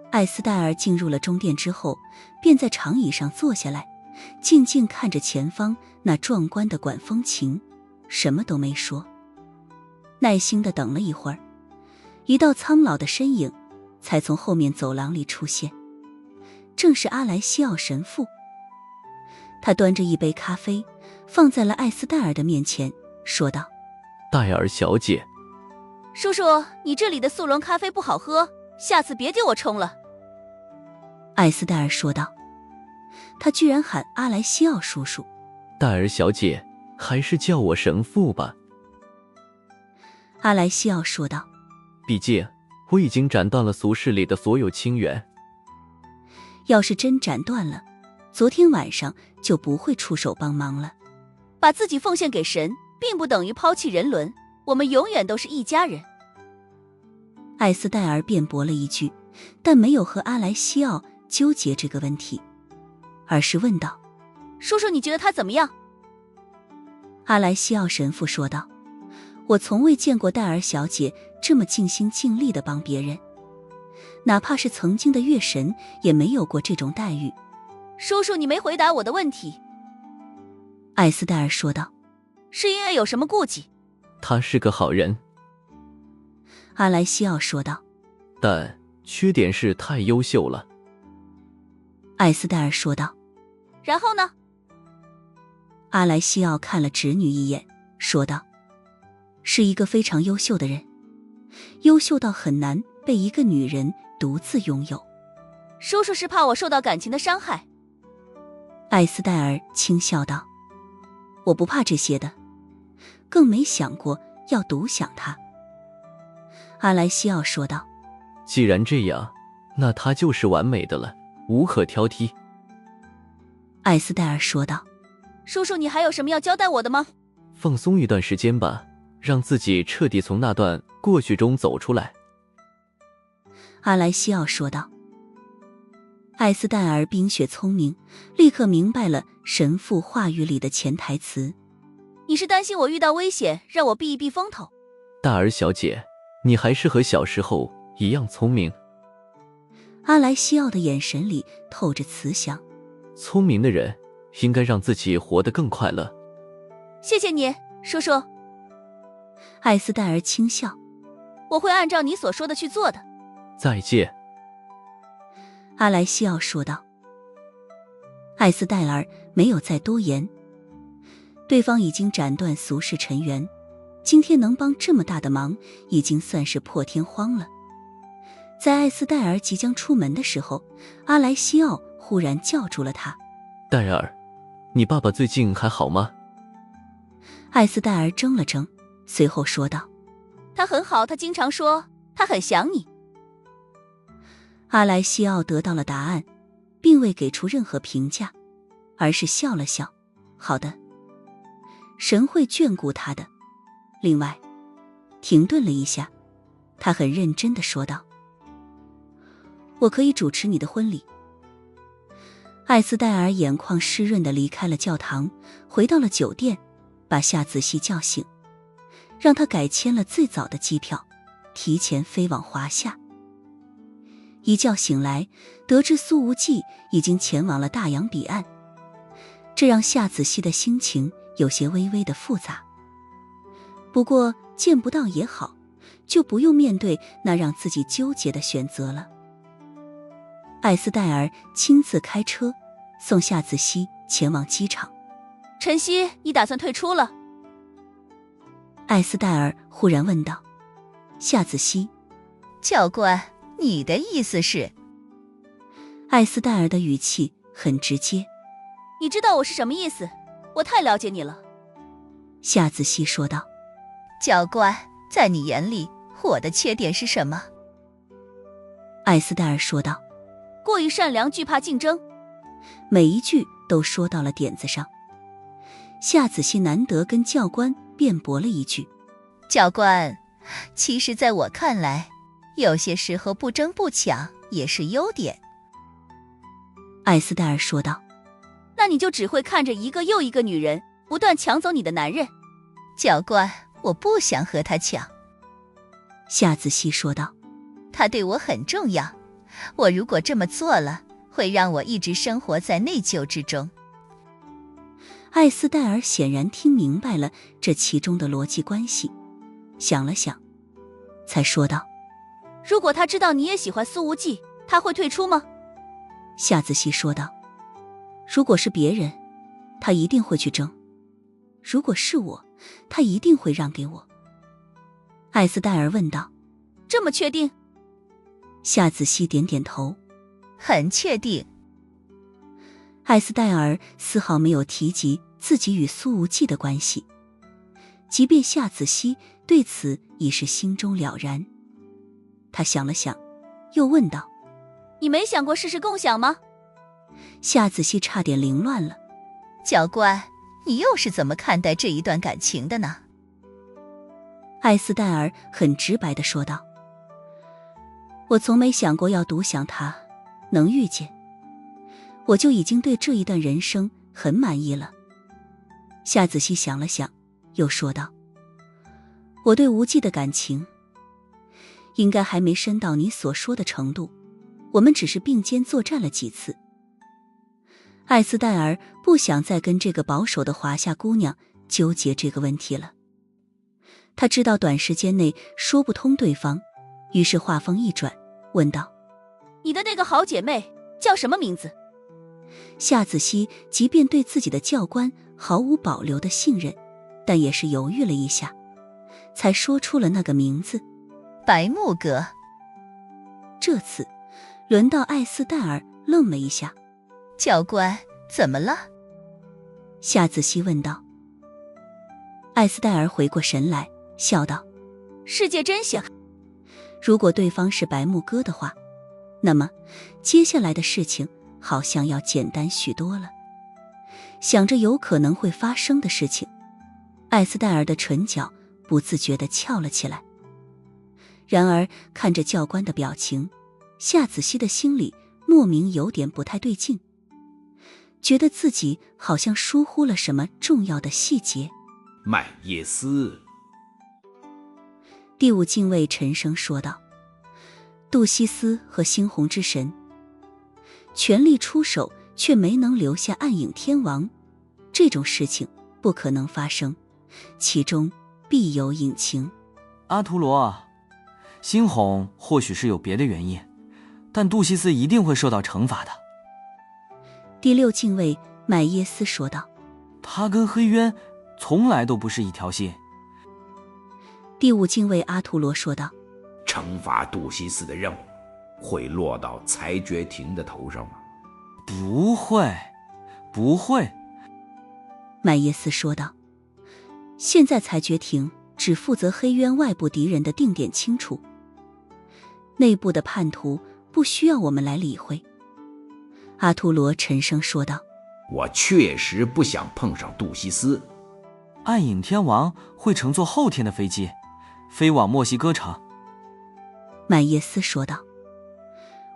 Speaker 1: 艾斯戴尔进入了中殿之后，便在长椅上坐下来，静静看着前方那壮观的管风琴，什么都没说。耐心地等了一会儿，一道苍老的身影才从后面走廊里出现，正是阿莱西奥神父。他端着一杯咖啡放在了艾斯戴尔的面前，说道：“
Speaker 2: 戴尔小姐，
Speaker 3: 叔叔，你这里的速溶咖啡不好喝，下次别给我冲了。”
Speaker 1: 艾斯戴尔说道。他居然喊阿莱西奥叔叔。
Speaker 2: 戴尔小姐，还是叫我神父吧。
Speaker 1: 阿莱西奥说道。
Speaker 2: 毕竟我已经斩断了俗世里的所有亲缘。
Speaker 1: 要是真斩断了，昨天晚上就不会出手帮忙了。
Speaker 3: 把自己奉献给神，并不等于抛弃人伦，我们永远都是一家人。
Speaker 1: 艾斯戴尔辩驳了一句，但没有和阿莱西奥纠结这个问题，而是问道：“
Speaker 3: 叔叔，你觉得他怎么样？”
Speaker 1: 阿莱西奥神父说道：“我从未见过戴尔小姐这么尽心尽力地帮别人，哪怕是曾经的月神也没有过这种待遇。”
Speaker 3: 叔叔，你没回答我的问题。
Speaker 1: 艾斯戴尔说道。
Speaker 3: 是因为有什么顾忌？
Speaker 2: 他是个好人。
Speaker 1: 阿莱西奥说道。
Speaker 2: 但缺点是太优秀了。
Speaker 1: 艾斯戴尔说道。
Speaker 3: 然后呢？
Speaker 1: 阿莱西奥看了侄女一眼，说道：是一个非常优秀的人，优秀到很难被一个女人独自拥有。
Speaker 3: 叔叔是怕我受到感情的伤害。
Speaker 1: 艾斯戴尔轻笑道：我不怕这些的，更没想过要独享他。阿莱西奥说道：
Speaker 2: 既然这样，那他就是完美的了，无可挑剔。
Speaker 1: 艾斯戴尔说道：
Speaker 3: 叔叔，你还有什么要交代我的吗？
Speaker 2: 放松一段时间吧，让自己彻底从那段过去中走出来。
Speaker 1: 阿莱西奥说道。艾斯戴尔冰雪聪明，立刻明白了神父话语里的潜台词。
Speaker 3: 你是担心我遇到危险，让我避一避风头？
Speaker 2: 戴尔小姐，你还是和小时候一样聪明。
Speaker 1: 阿莱西奥的眼神里透着慈祥。
Speaker 2: 聪明的人应该让自己活得更快乐。
Speaker 3: 谢谢你，叔叔。
Speaker 1: 艾斯戴尔轻笑。
Speaker 3: 我会按照你所说的去做的。
Speaker 2: 再见。
Speaker 1: 阿莱西奥说道。艾斯戴尔没有再多言，对方已经斩断俗世尘缘，今天能帮这么大的忙，已经算是破天荒了。在艾斯戴尔即将出门的时候，阿莱西奥忽然叫住了他。
Speaker 2: 戴尔，你爸爸最近还好吗？
Speaker 1: 艾斯戴尔怔了怔，随后说道：
Speaker 3: 他很好，他经常说他很想你。
Speaker 1: 阿莱西奥得到了答案，并未给出任何评价，而是笑了笑。好的，神会眷顾他的。另外，停顿了一下，他很认真地说道：我可以主持你的婚礼。艾斯戴尔眼眶湿润地离开了教堂，回到了酒店，把夏子熙叫醒，让他改签了最早的机票，提前飞往华夏。一觉醒来，得知苏无忌已经前往了大洋彼岸，这让夏子熙的心情有些微微的复杂。不过见不到也好，就不用面对那让自己纠结的选择了。艾斯戴尔亲自开车送夏子熙前往机场。
Speaker 3: 晨曦，你打算退出了？
Speaker 1: 艾斯戴尔忽然问道。夏子熙，
Speaker 8: 教官，你的意思是？
Speaker 1: 艾斯戴尔的语气很直接。
Speaker 3: 你知道我是什么意思？我太了解你了。
Speaker 1: 夏子熙说道。
Speaker 8: 教官，在你眼里，我的缺点是什么？
Speaker 1: 艾斯戴尔说道。
Speaker 3: 过于善良，惧怕竞争。
Speaker 1: 每一句都说到了点子上。夏子熙难得跟教官辩驳了一句。
Speaker 8: 教官，其实在我看来，有些时候不争不抢也是优点。
Speaker 1: 艾斯戴尔说道。
Speaker 3: 那你就只会看着一个又一个女人不断抢走你的男人。
Speaker 8: 教官，我不想和他抢。
Speaker 1: 夏子熙说道。
Speaker 8: 他对我很重要，我如果这么做了，会让我一直生活在内疚之中。
Speaker 1: 艾斯戴尔显然听明白了这其中的逻辑关系，想了想，才说道：
Speaker 3: 如果他知道你也喜欢苏无忌，他会退出吗？
Speaker 1: 夏子熙说道。如果是别人，他一定会去争；如果是我，他一定会让给我。艾斯戴尔问道。
Speaker 3: 这么确定？
Speaker 1: 夏子熙点点头。
Speaker 8: 很确定。
Speaker 1: 艾斯戴尔丝毫没有提及自己与苏无忌的关系，即便夏子熙对此已是心中了然。他想了想，又问道：
Speaker 3: 你没想过试试共享吗？
Speaker 1: 夏子熙差点凌乱了。
Speaker 8: 教官，你又是怎么看待这一段感情的呢？
Speaker 1: 艾斯戴尔很直白地说道：我从没想过要独享他，能遇见，我就已经对这一段人生很满意了。夏子熙想了想，又说道：我对无忌的感情应该还没深到你所说的程度，我们只是并肩作战了几次。艾斯戴尔不想再跟这个保守的华夏姑娘纠结这个问题了。他知道短时间内说不通对方，于是话锋一转，问道：
Speaker 3: 你的那个好姐妹叫什么名字？
Speaker 1: 夏子熙即便对自己的教官毫无保留的信任，但也是犹豫了一下，才说出了那个名字。
Speaker 8: 白木阁。
Speaker 1: 这次轮到艾斯戴尔愣了一下。
Speaker 8: 教官，怎么了？
Speaker 1: 夏子熙问道。艾斯戴尔回过神来，笑道：
Speaker 3: 世界真小。
Speaker 1: 如果对方是白木哥的话，那么接下来的事情好像要简单许多了。想着有可能会发生的事情，艾斯戴尔的唇角不自觉地翘了起来。然而看着教官的表情，夏子熙的心里莫名有点不太对劲，觉得自己好像疏忽了什么重要的细节。
Speaker 5: 麦耶斯。
Speaker 1: 第五禁卫沉声说道：杜西斯和猩红之神全力出手，却没能留下暗影天王，这种事情不可能发生，其中必有隐情。
Speaker 7: 阿图罗，猩红或许是有别的原因，但杜西斯一定会受到惩罚的。
Speaker 1: 第六禁卫麦耶斯说道：
Speaker 7: 他跟黑渊从来都不是一条心。
Speaker 1: 第五禁卫阿图罗说道：
Speaker 5: 惩罚杜西斯的任务会落到裁决庭的头上吗？
Speaker 7: 不会，不会。
Speaker 1: 麦耶斯说道：现在裁决庭只负责黑渊外部敌人的定点清除，内部的叛徒不需要我们来理会。阿图罗沉声说道：
Speaker 5: 我确实不想碰上杜西斯。
Speaker 7: 暗影天王会乘坐后天的飞机飞往墨西哥城。
Speaker 1: 麦耶斯说道：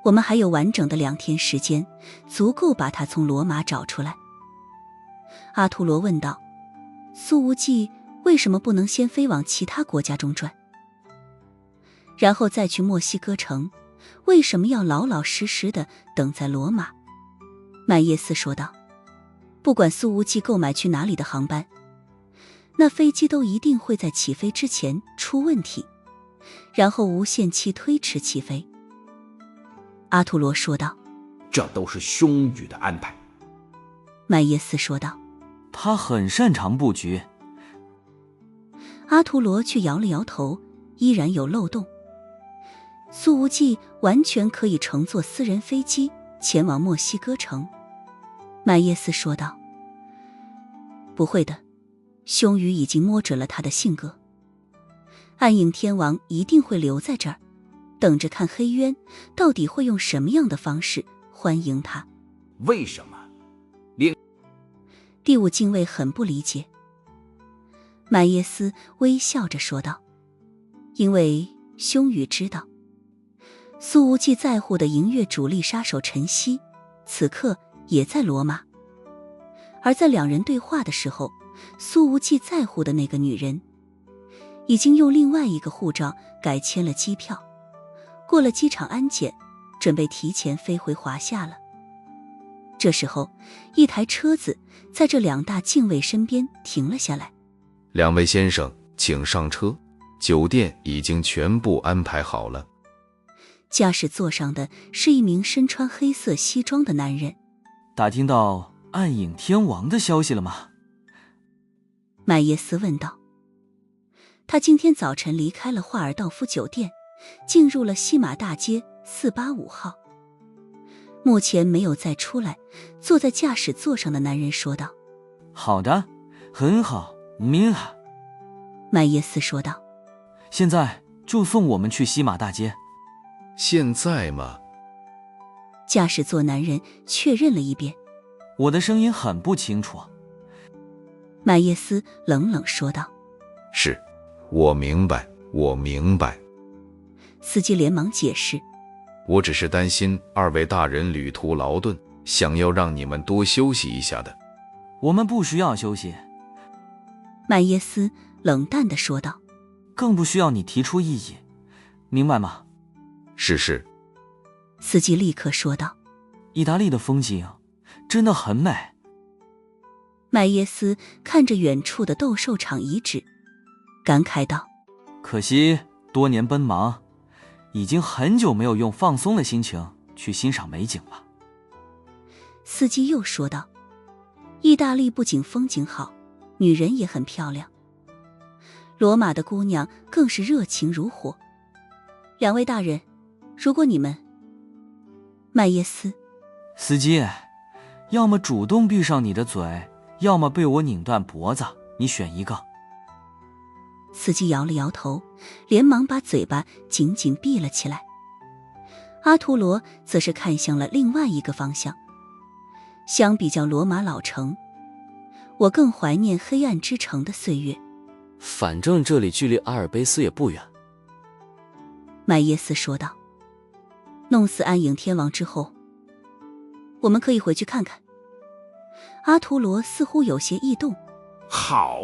Speaker 1: 我们还有完整的2天时间，足够把他从罗马找出来。阿图罗问道：苏无忌为什么不能先飞往其他国家中转，然后再去墨西哥城？为什么要老老实实的等在罗马？麦耶斯说道：不管苏无忌购买去哪里的航班，那飞机都一定会在起飞之前出问题，然后无限期推迟起飞。阿图罗说道：
Speaker 5: 这都是凶宇的安排。
Speaker 1: 麦耶斯说道：
Speaker 7: 他很擅长布局。
Speaker 1: 阿图罗却摇了摇头，依然有漏洞。苏无忌完全可以乘坐私人飞机前往墨西哥城。麦耶斯说道：不会的，凶宇已经摸准了他的性格，暗影天王一定会留在这儿，等着看黑渊到底会用什么样的方式欢迎他。
Speaker 5: 为什么？
Speaker 1: 第五禁卫很不理解。麦耶斯微笑着说道：因为凶宇知道苏无忌在乎的银月主力杀手陈曦此刻也在罗马，而在2人对话的时候，苏无忌在乎的那个女人已经用另外一个护照改签了机票，过了机场安检，准备提前飞回华夏了。这时候，一台车子在这2大禁卫身边停了下来。
Speaker 4: 2位先生，请上车，酒店已经全部安排好了。
Speaker 1: 驾驶座上的是一名身穿黑色西装的男人。
Speaker 7: 打听到暗影天王的消息了吗？
Speaker 1: 麦耶斯问道。他今天早晨离开了华尔道夫酒店，进入了西马大街485号，目前没有再出来。坐在驾驶座上的男人说道：
Speaker 7: 好的，很好，明哈。
Speaker 1: 麦耶斯说道：
Speaker 7: 现在就送我们去西马大街。
Speaker 4: 现在吗？
Speaker 1: 驾驶座男人确认了一遍。
Speaker 7: 我的声音很不清楚。
Speaker 1: 麦耶斯冷冷说道：
Speaker 4: 是，我明白，我明白。
Speaker 1: 司机连忙解释：
Speaker 4: 我只是担心2位大人旅途劳顿，想要让你们多休息一下的。
Speaker 7: 我们不需要休息。
Speaker 1: 麦耶斯冷淡地说道：
Speaker 7: 更不需要你提出异议，明白吗？
Speaker 4: 是。
Speaker 1: 司机立刻说道：
Speaker 7: 意大利的风景真的很美。
Speaker 1: 麦耶斯看着远处的斗兽场遗址，感慨道：
Speaker 7: 可惜多年奔忙，已经很久没有用放松的心情去欣赏美景了。
Speaker 1: 司机又说道：意大利不仅风景好，女人也很漂亮，罗马的姑娘更是热情如火。两位大人，如果你们……麦耶斯，
Speaker 7: 司机，要么主动闭上你的嘴，要么被我拧断脖子，你选一个。
Speaker 1: 司机摇了摇头，连忙把嘴巴紧紧闭了起来。阿图罗则是看向了另外一个方向。相比较罗马老城，我更怀念黑暗之城的岁月。
Speaker 2: 反正这里距离阿尔卑斯也不远。
Speaker 1: 麦耶斯说道。弄死暗影天王之后，我们可以回去看看。阿图罗似乎有些异动。
Speaker 5: 好，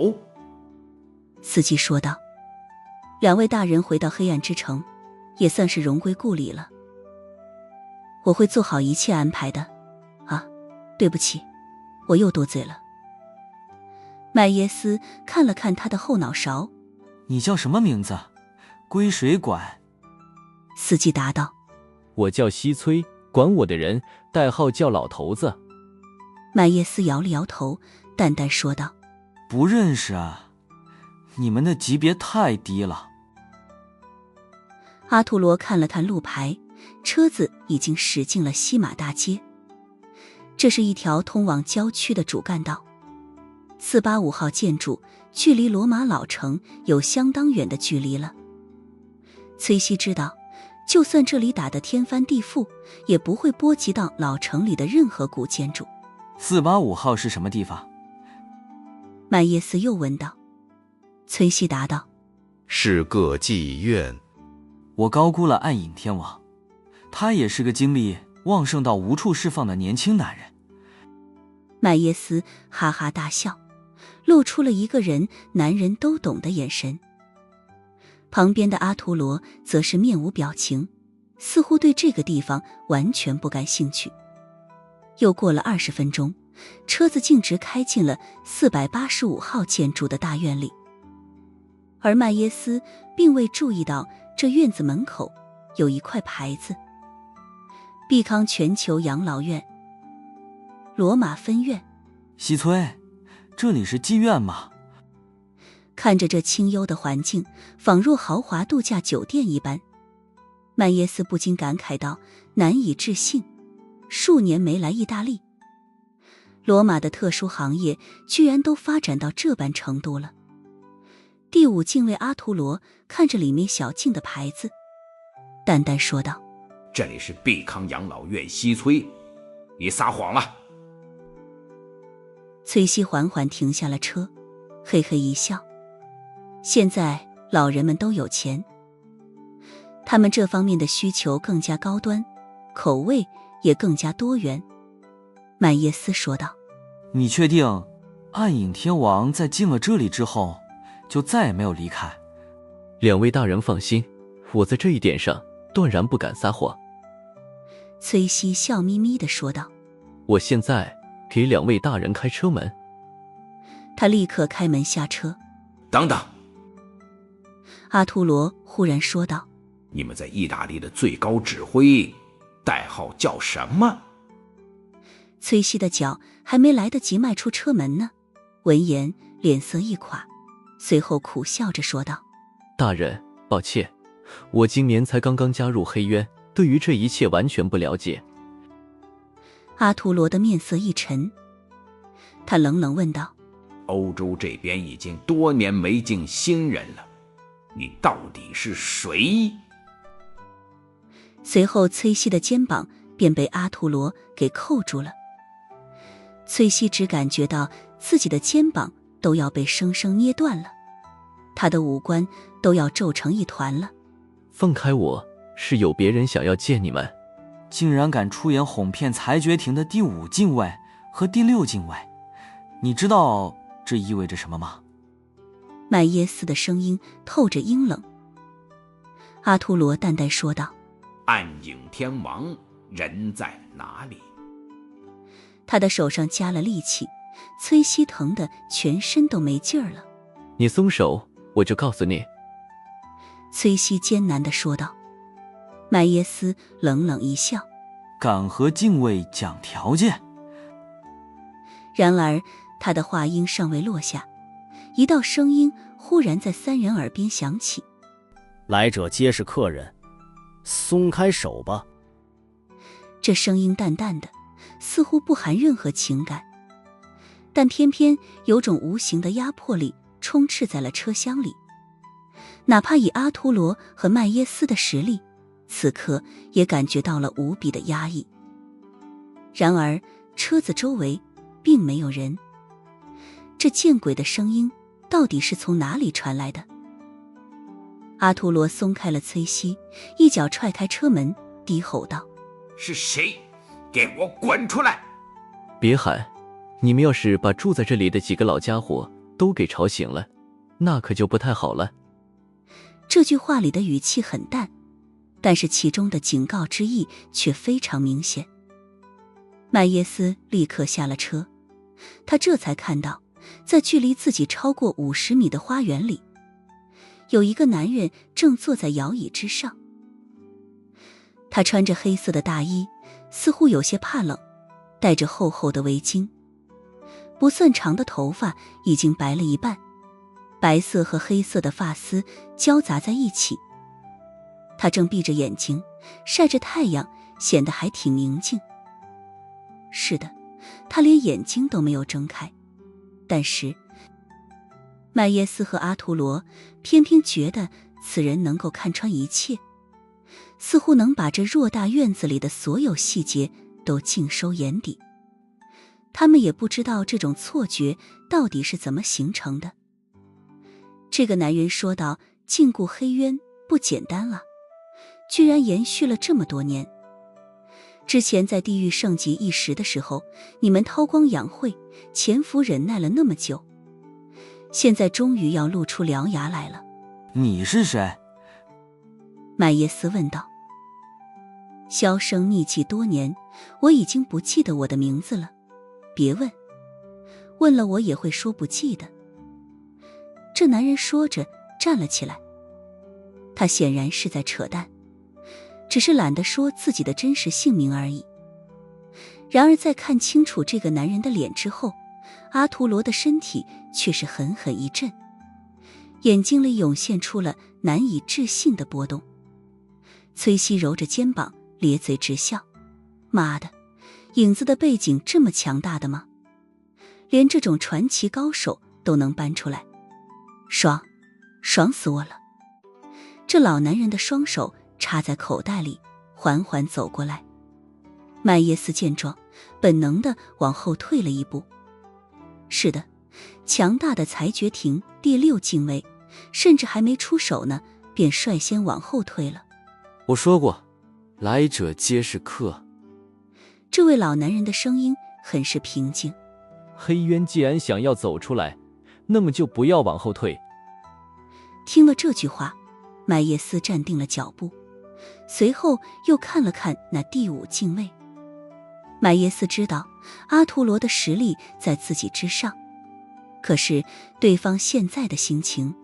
Speaker 1: 司机说道。两位大人回到黑暗之城，也算是荣归故里了。我会做好一切安排的。啊，对不起，我又多嘴了。麦耶斯看了看他的后脑勺。
Speaker 7: 你叫什么名字？归谁管？
Speaker 1: 司机答道。
Speaker 2: 我叫西崔，管我的人代号叫老头子。
Speaker 1: 麦耶斯摇了摇头，淡淡说道：
Speaker 7: 不认识啊，你们的级别太低了。
Speaker 1: 阿图罗看了看路牌，车子已经驶进了西马大街。这是一条通往郊区的主干道。485号建筑距离罗马老城有相当远的距离了。崔西知道，就算这里打得天翻地覆，也不会波及到老城里的任何古建筑。
Speaker 7: 485号是什么地方？
Speaker 1: 麦耶斯又问道。崔西答道：
Speaker 4: 是个妓院。
Speaker 7: 我高估了暗影天王，他也是个精力旺盛到无处释放的年轻男人。
Speaker 1: 麦耶斯哈哈大笑，露出了一个人男人都懂的眼神。旁边的阿图罗则是面无表情，似乎对这个地方完全不感兴趣。又过了20分钟，车子径直开进了485号建筑的大院里。而麦耶斯并未注意到这院子门口有一块牌子：毕康全球养老院，罗马分院。
Speaker 7: 西崔，这里是妓院吗？
Speaker 1: 看着这清幽的环境，仿若豪华度假酒店一般，麦耶斯不禁感慨道：难以置信，数年没来意大利，罗马的特殊行业居然都发展到这般程度了。第5禁卫阿图罗看着里面小径的牌子，淡淡说道：
Speaker 5: 这里是毕康养老院西崔，你撒谎了。
Speaker 1: 崔西缓缓停下了车，嘿嘿一笑。现在老人们都有钱，他们这方面的需求更加高端，口味也更加多元。麦耶斯说道：
Speaker 7: 你确定暗影天王在进了这里之后就再也没有离开？
Speaker 2: 两位大人放心，我在这一点上断然不敢撒谎。
Speaker 1: 崔西笑眯眯地说道：
Speaker 2: 我现在给两位大人开车门。
Speaker 1: 他立刻开门下车。
Speaker 5: 等等，
Speaker 1: 阿图罗忽然说道：
Speaker 5: 你们在意大利的最高指挥代号叫什么？
Speaker 1: 崔西的脚还没来得及迈出车门呢，闻言脸色一垮，随后苦笑着说道：
Speaker 2: 大人，抱歉，我今年才刚刚加入黑渊，对于这一切完全不了解。
Speaker 1: 阿图罗的面色一沉，他冷冷问道：
Speaker 5: 欧洲这边已经多年没进新人了，你到底是谁？
Speaker 1: 随后崔西的肩膀便被阿图罗给扣住了。崔西只感觉到自己的肩膀都要被生生捏断了，他的五官都要皱成一团了。
Speaker 2: 放开我，是有别人想要见你们。
Speaker 7: 竟然敢出言哄骗裁决庭的第5禁卫和第6禁卫，你知道这意味着什么吗？
Speaker 1: 麦耶斯的声音透着阴冷。阿图罗淡淡说道：
Speaker 5: 暗影天王人在哪里？
Speaker 1: 他的手上加了力气，崔西疼得全身都没劲儿了。
Speaker 2: 你松手，我就告诉你。
Speaker 1: 崔西艰难地说道。麦耶斯冷冷一笑，
Speaker 7: 敢和禁卫讲条件？
Speaker 1: 然而他的话音尚未落下，一道声音忽然在三人耳边响起：
Speaker 9: 来者皆是客人，松开手吧。
Speaker 1: 这声音淡淡的，似乎不含任何情感，但偏偏有种无形的压迫力充斥在了车厢里。哪怕以阿图罗和麦耶斯的实力，此刻也感觉到了无比的压抑。然而车子周围并没有人，这见鬼的声音到底是从哪里传来的？阿图罗松开了崔西，一脚踹开车门，低吼道：
Speaker 5: 是谁？给我滚出来！
Speaker 2: 别喊，你们要是把住在这里的几个老家伙都给吵醒了，那可就不太好了。
Speaker 1: 这句话里的语气很淡，但是其中的警告之意却非常明显。麦耶斯立刻下了车，他这才看到，在距离自己超过50米的花园里，有一个男人正坐在摇椅之上。他穿着黑色的大衣，似乎有些怕冷，戴着厚厚的围巾，不算长的头发已经白了一半，白色和黑色的发丝交杂在一起。他正闭着眼睛，晒着太阳，显得还挺宁静。是的，他连眼睛都没有睁开。但是麦耶斯和阿图罗偏偏觉得此人能够看穿一切，似乎能把这偌大院子里的所有细节都尽收眼底。他们也不知道这种错觉到底是怎么形成的。这个男人说道：禁锢黑渊不简单了，居然延续了这么多年。之前在地狱盛极一时的时候，你们韬光养晦，潜伏忍耐了那么久，现在终于要露出獠牙来了。
Speaker 7: 你是谁？
Speaker 1: 麦耶斯问道。销声匿迹多年，我已经不记得我的名字了，别问，问了我也会说不记得。这男人说着站了起来，他显然是在扯淡，只是懒得说自己的真实姓名而已。然而在看清楚这个男人的脸之后，阿图罗的身体却是狠狠一震，眼睛里涌现出了难以置信的波动。崔西揉着肩膀，咧嘴直笑：妈的，影子的背景这么强大的吗？连这种传奇高手都能搬出来，爽死我了。这老男人的双手插在口袋里，缓缓走过来。麦耶斯见状，本能地往后退了一步。是的，强大的裁决庭第6禁卫，甚至还没出手呢，便率先往后退了。
Speaker 2: 我说过，来者皆是客。
Speaker 1: 这位老男人的声音很是平静。
Speaker 2: 黑渊既然想要走出来，那么就不要往后退。
Speaker 1: 听了这句话，麦耶斯站定了脚步，随后又看了看那第5禁卫。麦耶斯知道阿图罗的实力在自己之上，可是对方现在的心情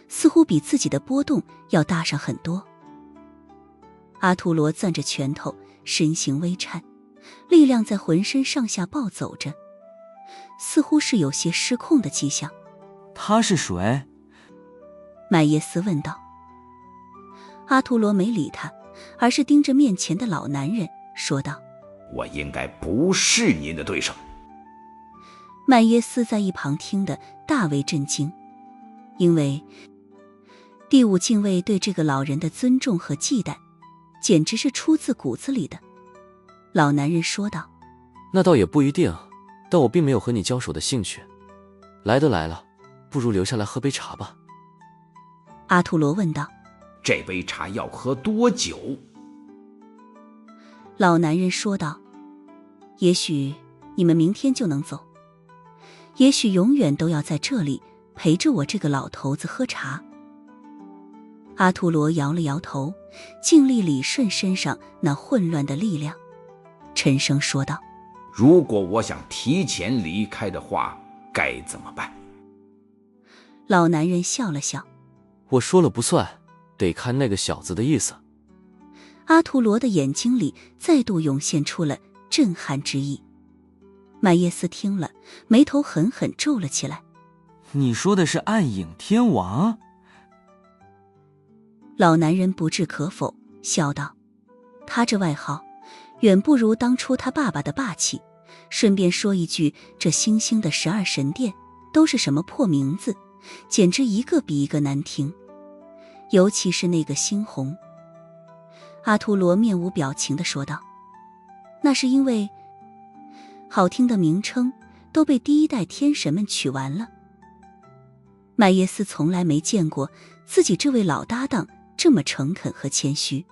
Speaker 1: 似乎比自己的波动要大上很多。阿图罗攥着拳头，身形微颤，力量在浑身上下暴走着，似乎是有些失控的迹象。
Speaker 7: 他是谁？
Speaker 1: 麦耶斯问道。阿图罗没理他，而是盯着面前的老男人说道：
Speaker 5: 我应该不是您的对手。
Speaker 1: 麦耶斯在一旁听得大为震惊，因为第5禁卫对这个老人的尊重和忌惮简直是出自骨子里的。老男人说道：
Speaker 2: 那倒也不一定，但我并没有和你交手的兴趣。来都来了，不如留下来喝杯茶吧。
Speaker 1: 阿图罗问道：
Speaker 5: 这杯茶要喝多久？
Speaker 1: 老男人说道：也许你们明天就能走，也许永远都要在这里陪着我这个老头子喝茶。阿图罗摇了摇头，尽力理顺身上那混乱的力量，沉声说道：
Speaker 5: 如果我想提前离开的话，该怎么办？
Speaker 1: 老男人笑了笑，
Speaker 2: 我说了不算，得看那个小子的意思。
Speaker 1: 阿图罗的眼睛里再度涌现出了震撼之意。麦耶斯听了，眉头狠狠皱了起来。
Speaker 7: 你说的是暗影天王？
Speaker 1: 老男人不置可否，笑道：他这外号远不如当初他爸爸的霸气。顺便说一句，这星星的12神殿都是什么破名字，简直一个比一个难听，尤其是那个猩红。阿图罗面无表情地说道：那是因为好听的名称都被第一代天神们取完了。麦耶斯从来没见过自己这位老搭档这么诚恳和谦虚。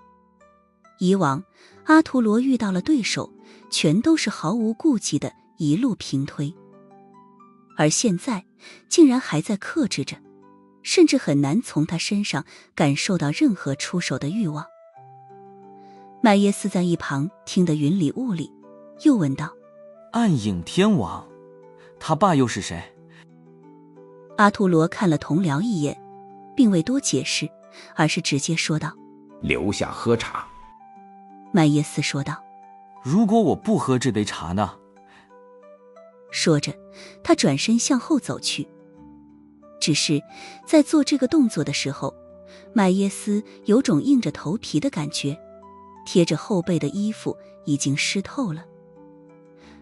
Speaker 1: 以往阿图罗遇到了对手，全都是毫无顾忌的一路平推，而现在竟然还在克制着，甚至很难从他身上感受到任何出手的欲望。麦耶斯在一旁听得云里雾里，又问道：
Speaker 7: 暗影天王，他爸又是谁？
Speaker 1: 阿图罗看了同僚一眼，并未多解释，而是直接说道：
Speaker 5: 留下喝茶。
Speaker 1: 麦耶斯说道：
Speaker 7: 如果我不喝这杯茶呢？
Speaker 1: 说着，他转身向后走去。只是在做这个动作的时候，麦耶斯有种硬着头皮的感觉，贴着后背的衣服已经湿透了。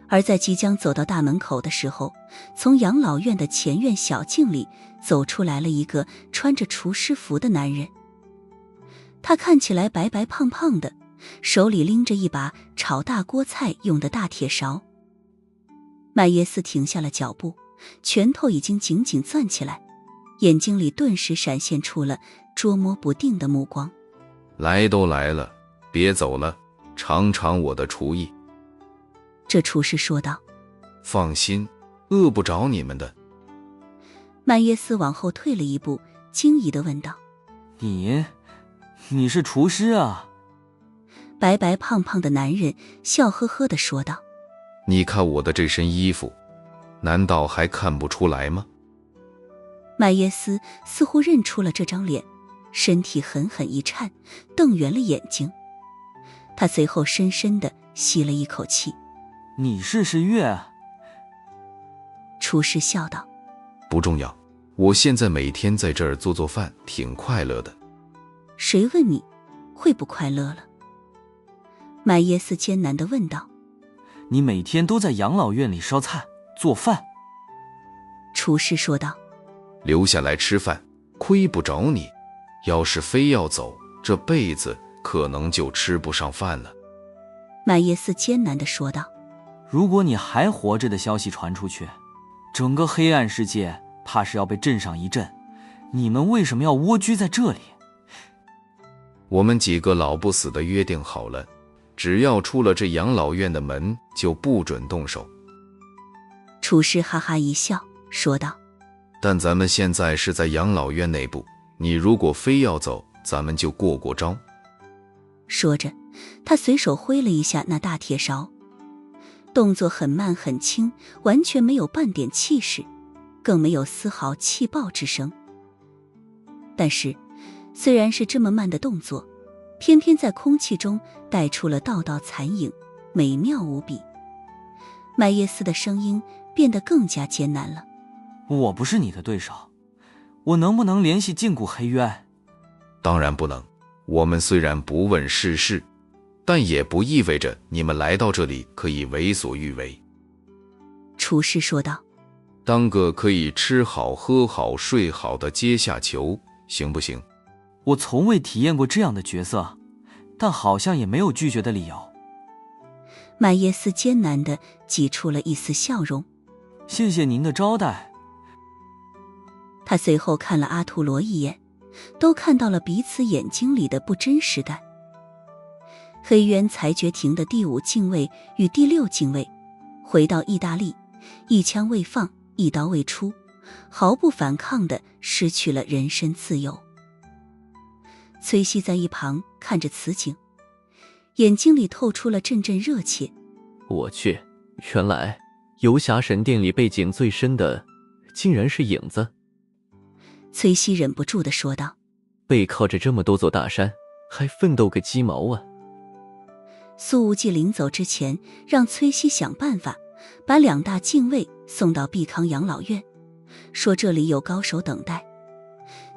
Speaker 1: 而在即将走到大门口的时候，从养老院的前院小径里走出来了一个穿着厨师服的男人。他看起来白白胖胖的，手里拎着一把炒大锅菜用的大铁勺。麦耶斯停下了脚步，拳头已经紧紧攥起来，眼睛里顿时闪现出了捉摸不定的目光。
Speaker 4: 来都来了，别走了，尝尝我的厨艺。
Speaker 1: 这厨师说道：
Speaker 4: 放心，饿不着你们的。
Speaker 1: 麦耶斯往后退了一步，惊疑地问道：
Speaker 7: 你是厨师啊？
Speaker 1: 白白胖胖的男人笑呵呵地说道：
Speaker 4: 你看我的这身衣服，难道还看不出来吗？
Speaker 1: 麦耶斯似乎认出了这张脸，身体狠狠一颤，瞪圆了眼睛。他随后深深地吸了一口气。
Speaker 7: 你是月？
Speaker 1: 厨师笑道：
Speaker 4: 不重要，我现在每天在这儿做做饭，挺快乐的。
Speaker 1: 谁问你会不快乐了？麦耶斯艰难地问道。
Speaker 7: 你每天都在养老院里烧菜做饭？
Speaker 1: 厨师说道。
Speaker 4: 留下来吃饭，亏不着你。要是非要走，这辈子可能就吃不上饭了。
Speaker 1: 麦耶斯艰难地说道。
Speaker 7: 如果你还活着的消息传出去，整个黑暗世界怕是要被震上一震。你们为什么要蜗居在这里？
Speaker 4: 我们几个老不死的约定好了，只要出了这养老院的门，就不准动手。
Speaker 1: 厨师哈哈一笑，说道：
Speaker 4: 但咱们现在是在养老院内部，你如果非要走，咱们就过招。
Speaker 1: 说着，他随手挥了一下那大铁勺，动作很慢很轻，完全没有半点气势，更没有丝毫气爆之声。但是虽然是这么慢的动作，偏偏在空气中带出了道道残影，美妙无比。麦耶斯的声音变得更加艰难了。
Speaker 7: 我不是你的对手，我能不能联系禁锢黑渊？
Speaker 4: 当然不能。我们虽然不问世事，但也不意味着你们来到这里可以为所欲为。
Speaker 1: 厨师说道：
Speaker 4: 当个可以吃好喝好睡好的阶下囚行不行？
Speaker 7: 我从未体验过这样的角色，但好像也没有拒绝的理由。
Speaker 1: 麦耶斯艰难地挤出了一丝笑容。
Speaker 7: 谢谢您的招待。
Speaker 1: 他随后看了阿图罗一眼，都看到了彼此眼睛里的不真实感。黑渊裁决庭的第5禁卫与第6禁卫回到意大利，一枪未放，一刀未出，毫不反抗地失去了人身自由。崔西在一旁看着此景，眼睛里透出了阵阵热切。
Speaker 2: 我去，原来游侠神殿里背景最深的竟然是影子。
Speaker 1: 崔西忍不住地说道。
Speaker 2: 背靠着这么多座大山，还奋斗个鸡毛啊！
Speaker 1: 苏无忌临走之前，让崔西想办法把2大禁卫送到碧康养老院，说这里有高手等待。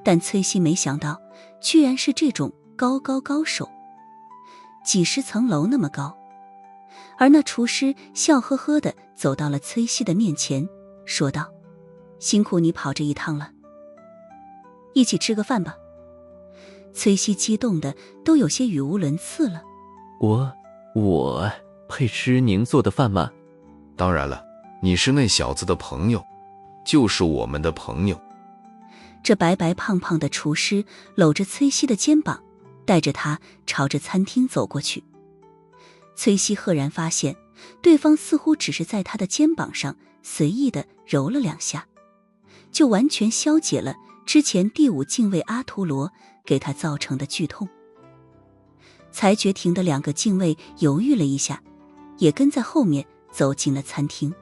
Speaker 1: 但崔西没想到，居然是这种高手，几十层楼那么高。而那厨师笑呵呵地走到了崔西的面前，说道：“辛苦你跑这一趟了，一起吃个饭吧。”崔西激动的都有些语无伦次了。
Speaker 2: 我配吃您做的饭吗？
Speaker 4: 当然了，你是那小子的朋友，就是我们的朋友。
Speaker 1: 这白白胖胖的厨师搂着崔西的肩膀，带着他朝着餐厅走过去。崔西赫然发现，对方似乎只是在他的肩膀上随意地揉了2下，就完全消解了之前第5禁卫阿图罗给他造成的剧痛。裁决庭的2个禁卫犹豫了一下，也跟在后面走进了餐厅。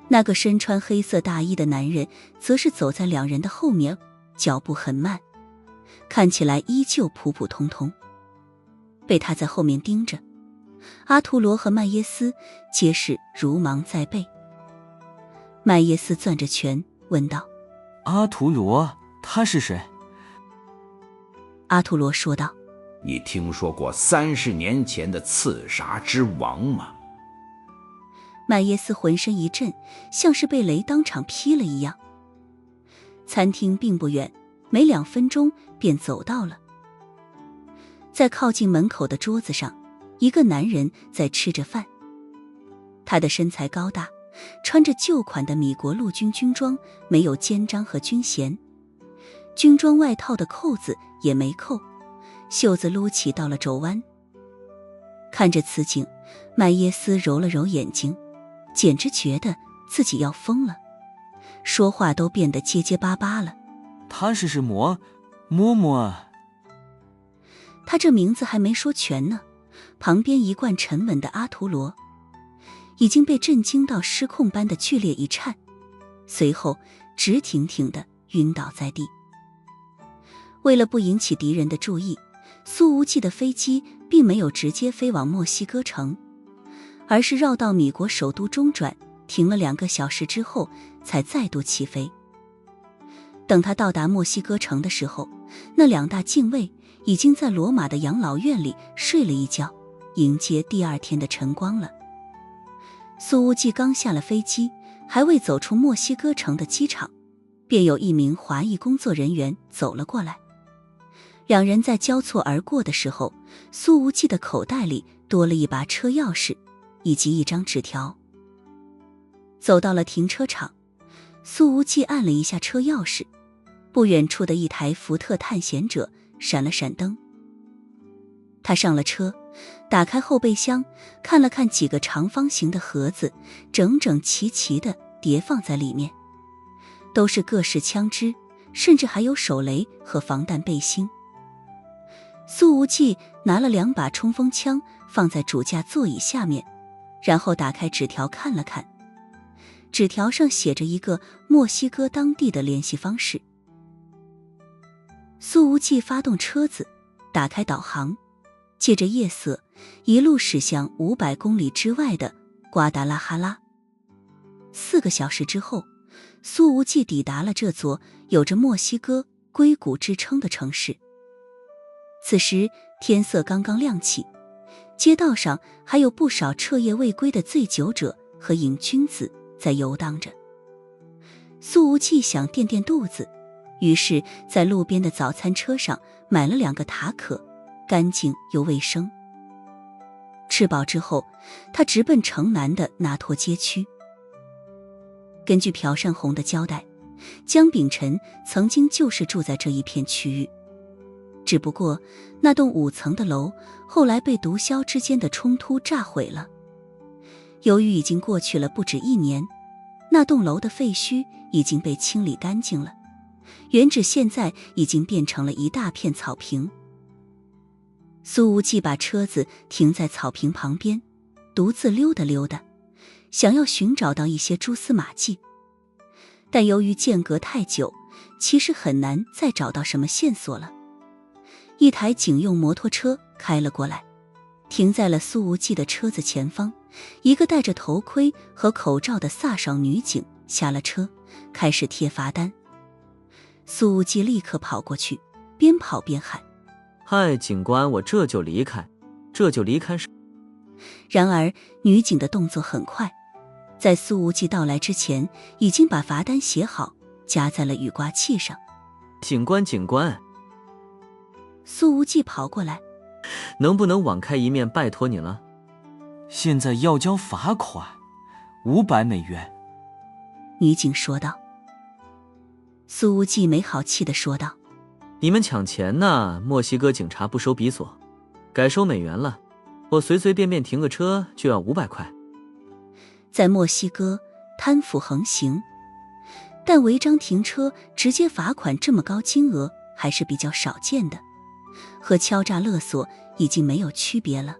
Speaker 1: 那个身穿黑色大衣的男人则是走在2人的后面，脚步很慢，看起来依旧普普通通。被他在后面盯着，阿图罗和麦耶斯皆是如芒在背。麦耶斯攥着拳问道：“
Speaker 7: 阿图罗，他是谁？”
Speaker 1: 阿图罗说道：“
Speaker 5: 你听说过30年前的刺杀之王吗？”
Speaker 1: 麦耶斯浑身一震，像是被雷当场劈了一样。餐厅并不远，没2分钟便走到了。在靠近门口的桌子上，一个男人在吃着饭。他的身材高大，穿着旧款的米国陆军军装，没有肩章和军衔，军装外套的扣子也没扣，袖子撸起到了肘弯。看着此景，麦耶斯揉了揉眼睛，简直觉得自己要疯了，说话都变得结结巴巴了。
Speaker 7: 他是嬷嬷。
Speaker 1: 他这名字还没说全呢，旁边一贯沉稳的阿图罗已经被震惊到失控般的剧烈一颤，随后直挺挺地晕倒在地。为了不引起敌人的注意，苏无忌的飞机并没有直接飞往墨西哥城，而是绕到米国首都中转，停了2个小时之后才再度起飞。等他到达墨西哥城的时候，那2大禁卫已经在罗马的养老院里睡了一觉，迎接第2天的晨光了。苏无忌刚下了飞机，还未走出墨西哥城的机场，便有一名华裔工作人员走了过来。2人在交错而过的时候，苏无忌的口袋里多了一把车钥匙以及一张纸条。走到了停车场，苏无忌按了一下车钥匙，不远处的一台福特探险者闪了闪灯。他上了车，打开后备箱，看了看几个长方形的盒子，整整齐齐地叠放在里面，都是各式枪支，甚至还有手雷和防弹背心。苏无忌拿了2把冲锋枪放在主驾座椅下面，然后打开纸条看了看，纸条上写着一个墨西哥当地的联系方式。苏无忌发动车子，打开导航，借着夜色一路驶向500公里之外的瓜达拉哈拉。4个小时之后，苏无忌抵达了这座有着墨西哥硅谷之称的城市。此时天色刚刚亮起，街道上还有不少彻夜未归的醉酒者和瘾君子在游荡着。苏无忌想垫垫肚子，于是在路边的早餐车上买了2个塔可，干净又卫生。吃饱之后，他直奔城南的那托街区。根据朴善红的交代，江秉辰曾经就是住在这一片区域，只不过那栋5层的楼后来被毒枭之间的冲突炸毁了。由于已经过去了不止1年，那栋楼的废墟已经被清理干净了，原址现在已经变成了一大片草坪。苏无忌把车子停在草坪旁边，独自溜达溜达，想要寻找到一些蛛丝马迹。但由于间隔太久，其实很难再找到什么线索了。一台警用摩托车开了过来，停在了苏无忌的车子前方。一个戴着头盔和口罩的飒爽女警下了车，开始贴罚单。苏无忌立刻跑过去，边跑边喊：
Speaker 6: 嗨，警官，我这就离开。
Speaker 1: 然而女警的动作很快，在苏无忌到来之前，已经把罚单写好，夹在了雨刮器上。
Speaker 6: 警官，
Speaker 1: 苏无忌跑过来，
Speaker 6: 能不能网开一面，拜托你了。
Speaker 7: 现在要交罚款500美元。
Speaker 1: 女警说道。苏无忌没好气地说道：
Speaker 6: 你们抢钱呢，墨西哥警察不收比索，改收美元了。我随随便便停个车就要500块。
Speaker 1: 在墨西哥贪腐横行，但违章停车直接罚款这么高金额还是比较少见的，和敲诈勒索已经没有区别了。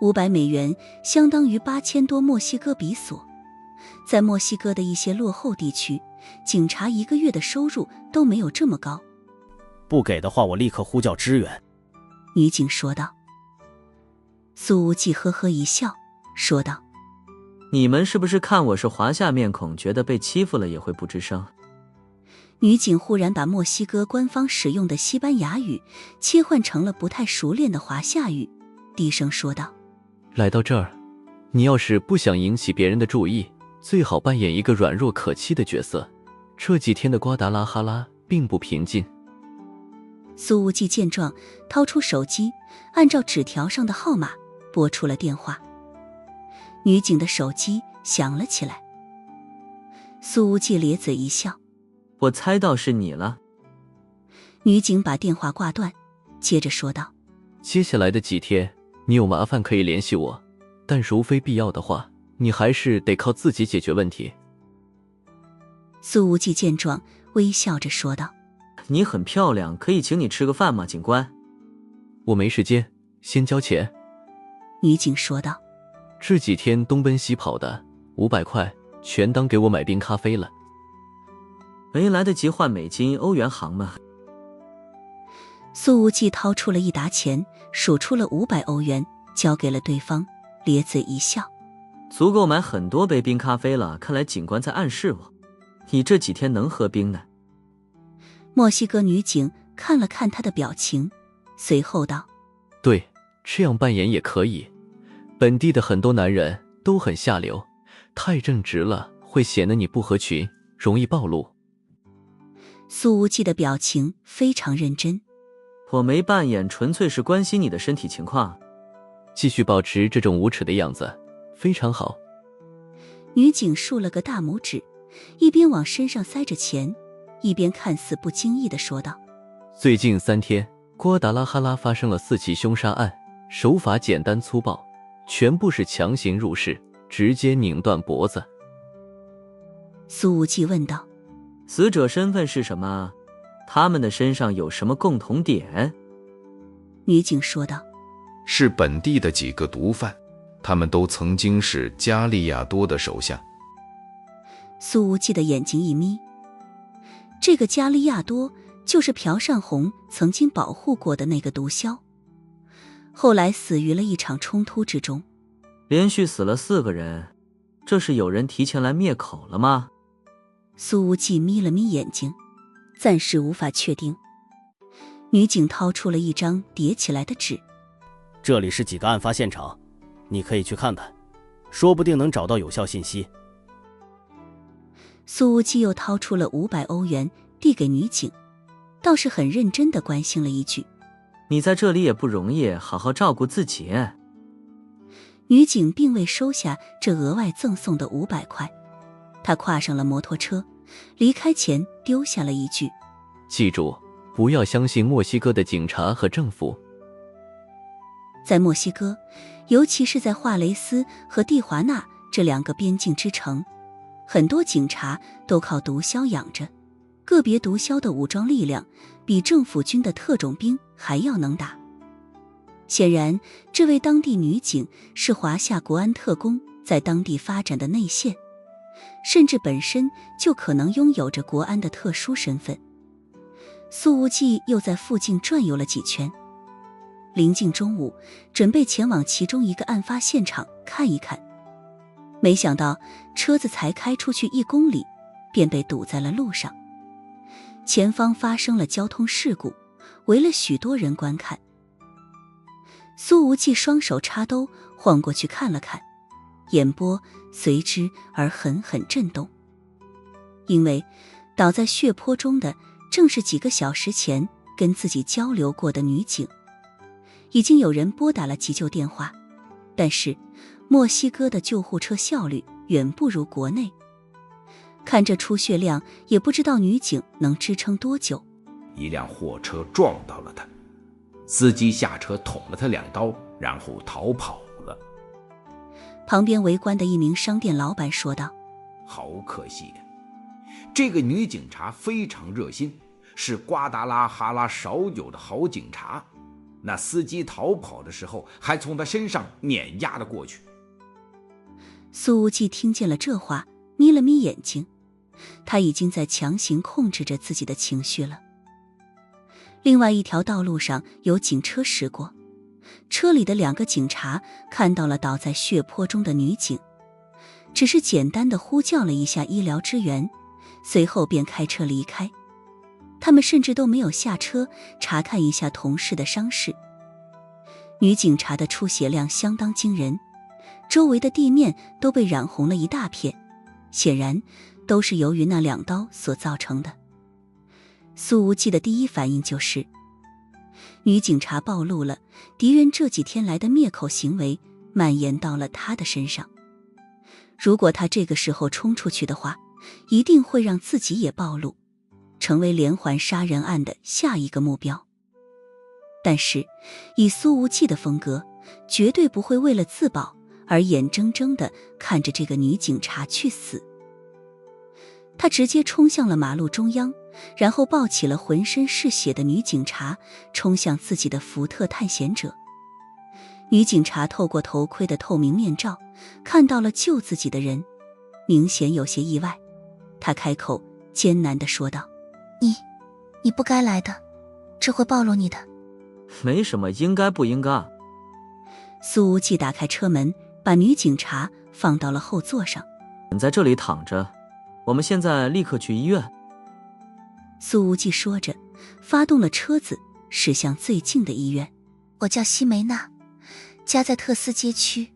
Speaker 1: 500美元相当于8000多墨西哥比索，在墨西哥的一些落后地区，警察一个月的收入都没有这么高。
Speaker 9: 不给的话，我立刻呼叫支援。
Speaker 1: 女警说道。苏无忌呵呵一笑，说道：
Speaker 6: 你们是不是看我是华夏面孔，觉得被欺负了也会不吱声？
Speaker 1: 女警忽然把墨西哥官方使用的西班牙语切换成了不太熟练的华夏语，低声说道：
Speaker 2: 来到这儿，你要是不想引起别人的注意，最好扮演一个软弱可欺的角色。这几天的瓜达拉哈拉并不平静。
Speaker 1: 苏无忌见状，掏出手机，按照纸条上的号码拨出了电话。女警的手机响了起来。苏无忌咧嘴一笑：
Speaker 6: 我猜到是你了。
Speaker 1: 女警把电话挂断，接着说道：
Speaker 2: 接下来的几天，你有麻烦可以联系我，但如非必要的话，你还是得靠自己解决问题。
Speaker 1: 苏无忌见状，微笑着说道：
Speaker 6: 你很漂亮，可以请你吃个饭吗，警官？
Speaker 2: 我没时间，先交钱。
Speaker 1: 女警说道。
Speaker 2: 这几天东奔西跑的，500块全当给我买冰咖啡了。
Speaker 6: 没来得及换美金、欧元行吗？
Speaker 1: 苏无忌掏出了一沓钱，数出了500欧元，交给了对方，咧嘴一笑：
Speaker 6: 足够买很多杯冰咖啡了，看来警官在暗示我，你这几天能喝冰呢。
Speaker 1: 墨西哥女警看了看他的表情，随后道：
Speaker 2: 对，这样扮演也可以。本地的很多男人都很下流，太正直了会显得你不合群，容易暴露。
Speaker 1: 苏无忌的表情非常认真。
Speaker 6: 我没扮演，纯粹是关心你的身体情况。
Speaker 2: 继续保持这种无耻的样子，非常好。
Speaker 1: 女警竖了个大拇指，一边往身上塞着钱，一边看似不经意地说道：
Speaker 2: 最近3天，瓜达拉哈拉发生了4起凶杀案，手法简单粗暴，全部是强行入室，直接拧断脖子。
Speaker 1: 苏无忌问道：
Speaker 6: 死者身份是什么？他们的身上有什么共同点？
Speaker 1: 女警说道：
Speaker 4: 是本地的几个毒贩，他们都曾经是加利亚多的手下。
Speaker 1: 苏无忌的眼睛一眯，这个加利亚多就是朴善红曾经保护过的那个毒枭，后来死于了一场冲突之中。
Speaker 6: 连续死了4个人，这是有人提前来灭口了吗？
Speaker 1: 苏无忌眯了眯眼睛，暂时无法确定。女警掏出了一张叠起来的纸：
Speaker 9: 这里是几个案发现场，你可以去看看，说不定能找到有效信息。
Speaker 1: 苏无忌又掏出了500欧元递给女警，倒是很认真地关心了一句：
Speaker 6: 你在这里也不容易，好好照顾自己。
Speaker 1: 女警并未收下这额外赠送的500块，她跨上了摩托车，离开前丢下了一句：
Speaker 2: 记住，不要相信墨西哥的警察和政府。
Speaker 1: 在墨西哥，尤其是在华雷斯和蒂华纳这2个边境之城，很多警察都靠毒枭养着，个别毒枭的武装力量比政府军的特种兵还要能打。显然，这位当地女警是华夏国安特工在当地发展的内线，甚至本身就可能拥有着国安的特殊身份。苏无忌又在附近转悠了几圈，临近中午，准备前往其中一个案发现场看一看。没想到车子才开出去1公里，便被堵在了路上。前方发生了交通事故，围了许多人观看。苏无忌双手插兜，晃过去看了看，眼波随之而狠狠震动。因为倒在血泊中的正是几个小时前跟自己交流过的女警。已经有人拨打了急救电话，但是墨西哥的救护车效率远不如国内。看这出血量，也不知道女警能支撑多久。
Speaker 5: 一辆货车撞到了他，司机下车捅了他2刀，然后逃跑了。
Speaker 1: 旁边围观的一名商店老板说道：
Speaker 5: 好可惜呀，这个女警察非常热心，是瓜达拉哈拉少有的好警察。那司机逃跑的时候，还从他身上碾压了过去。
Speaker 1: 苏无忌听见了这话，眯了眯眼睛，他已经在强行控制着自己的情绪了。另外一条道路上有警车驶过，车里的2个警察看到了倒在血泊中的女警，只是简单的呼叫了一下医疗支援，随后便开车离开。他们甚至都没有下车查看一下同事的伤势。女警察的出血量相当惊人，周围的地面都被染红了一大片，显然都是由于那2刀所造成的。苏无忌的第一反应就是，女警察暴露了敌人这几天来的灭口行为，蔓延到了他的身上。如果他这个时候冲出去的话，一定会让自己也暴露，成为连环杀人案的下一个目标。但是以苏无忌的风格，绝对不会为了自保而眼睁睁地看着这个女警察去死。他直接冲向了马路中央，然后抱起了浑身是血的女警察，冲向自己的福特探险者。女警察透过头盔的透明面罩，看到了救自己的人，明显有些意外。她开口艰难地说道：
Speaker 8: 你不该来的，这会暴露你的。
Speaker 6: 没什么应该不应该。
Speaker 1: 苏无忌打开车门，把女警察放到了后座上。
Speaker 6: 你在这里躺着，我们现在立刻去医院。
Speaker 1: 苏无忌说着，发动了车子，驶向最近的医院。
Speaker 8: 我叫西梅娜，家在特斯街区。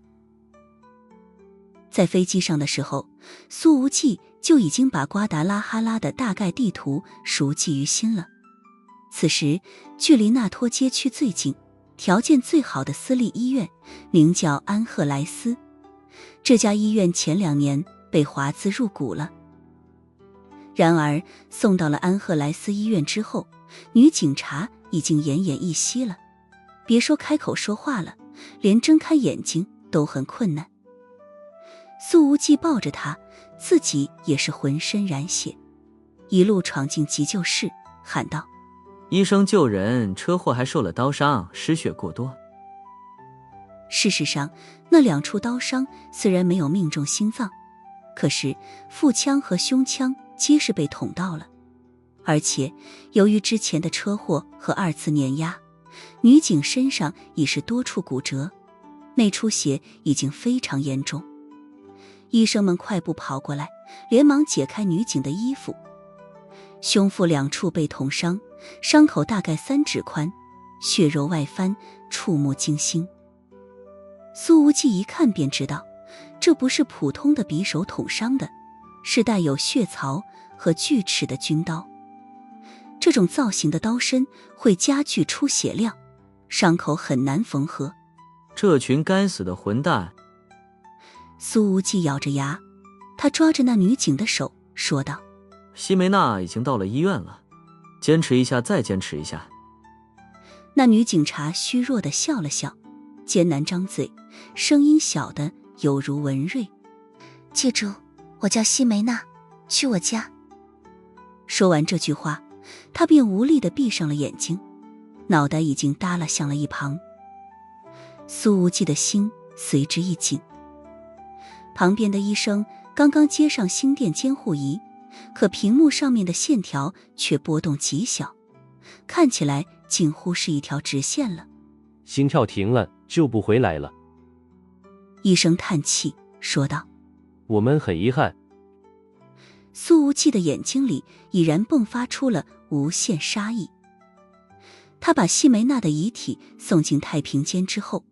Speaker 1: 在飞机上的时候，苏无忌就已经把瓜达拉哈拉的大概地图熟记于心了。此时距离纳托街区最近、条件最好的私立医院名叫安赫莱斯。这家医院前2年被华资入股了。然而送到了安赫莱斯医院之后，女警察已经奄奄一息了，别说开口说话了，连睁开眼睛都很困难。苏无忌抱着她，自己也是浑身染血，一路闯进急救室，喊道：
Speaker 6: 医生救人，车祸还受了刀伤，失血过多。
Speaker 1: 事实上，那2处刀伤虽然没有命中心脏，可是腹腔和胸腔皆是被捅到了。而且由于之前的车祸和2次碾压，女警身上已是多处骨折，内出血已经非常严重。医生们快步跑过来，连忙解开女警的衣服。胸腹2处被捅伤，伤口大概3指宽，血肉外翻，触目惊心。苏无忌一看便知道，这不是普通的匕首捅伤的，是带有血槽和锯齿的军刀。这种造型的刀身会加剧出血量，伤口很难缝合。
Speaker 6: 这群该死的混蛋！
Speaker 1: 苏无忌咬着牙，他抓着那女警的手说道：
Speaker 6: 西梅娜已经到了医院了，坚持一下，再坚持一下。
Speaker 1: 那女警察虚弱地笑了笑，艰难张嘴，声音小得犹如文瑞：
Speaker 8: 记住，我叫西梅娜，去我家。
Speaker 1: 说完这句话，她便无力地闭上了眼睛，脑袋已经耷拉向了一旁。苏无忌的心随之一紧。旁边的医生刚刚接上心电监护仪，可屏幕上面的线条却波动极小，看起来近乎是一条直线了。
Speaker 2: 心跳停了，救不回来了。
Speaker 1: 医生叹气说道：
Speaker 2: 我们很遗憾。
Speaker 1: 苏无忌的眼睛里已然迸发出了无限杀意。他把西梅娜的遗体送进太平间之后，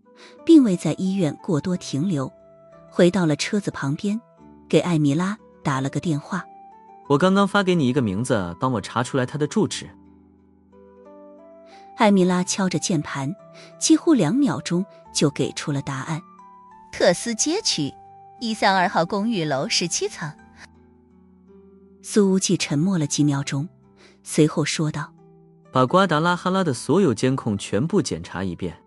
Speaker 1: 并未在医院过多停留，回到了车子旁边，给艾米拉打了个电话。
Speaker 6: 我刚刚发给你一个名字，帮我查出来他的住址。
Speaker 1: 艾米拉敲着键盘，几乎2秒钟就给出了答案。
Speaker 8: 特斯街区132号公寓楼17层。
Speaker 1: 苏无忌沉默了几秒钟，随后说道：
Speaker 6: 把瓜达拉哈拉的所有监控全部检查一遍，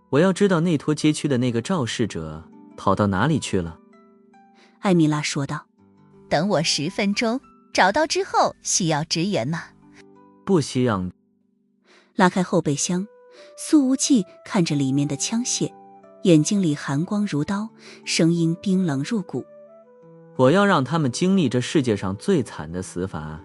Speaker 6: 我要知道内托街区的那个肇事者跑到哪里去了。
Speaker 1: 艾米拉说道：
Speaker 8: 等我10分钟，找到之后需要支援吗？
Speaker 6: 不需要。
Speaker 1: 拉开后备箱，苏无忌看着里面的枪械，眼睛里寒光如刀，声音冰冷入骨。
Speaker 6: 我要让他们经历这世界上最惨的死法。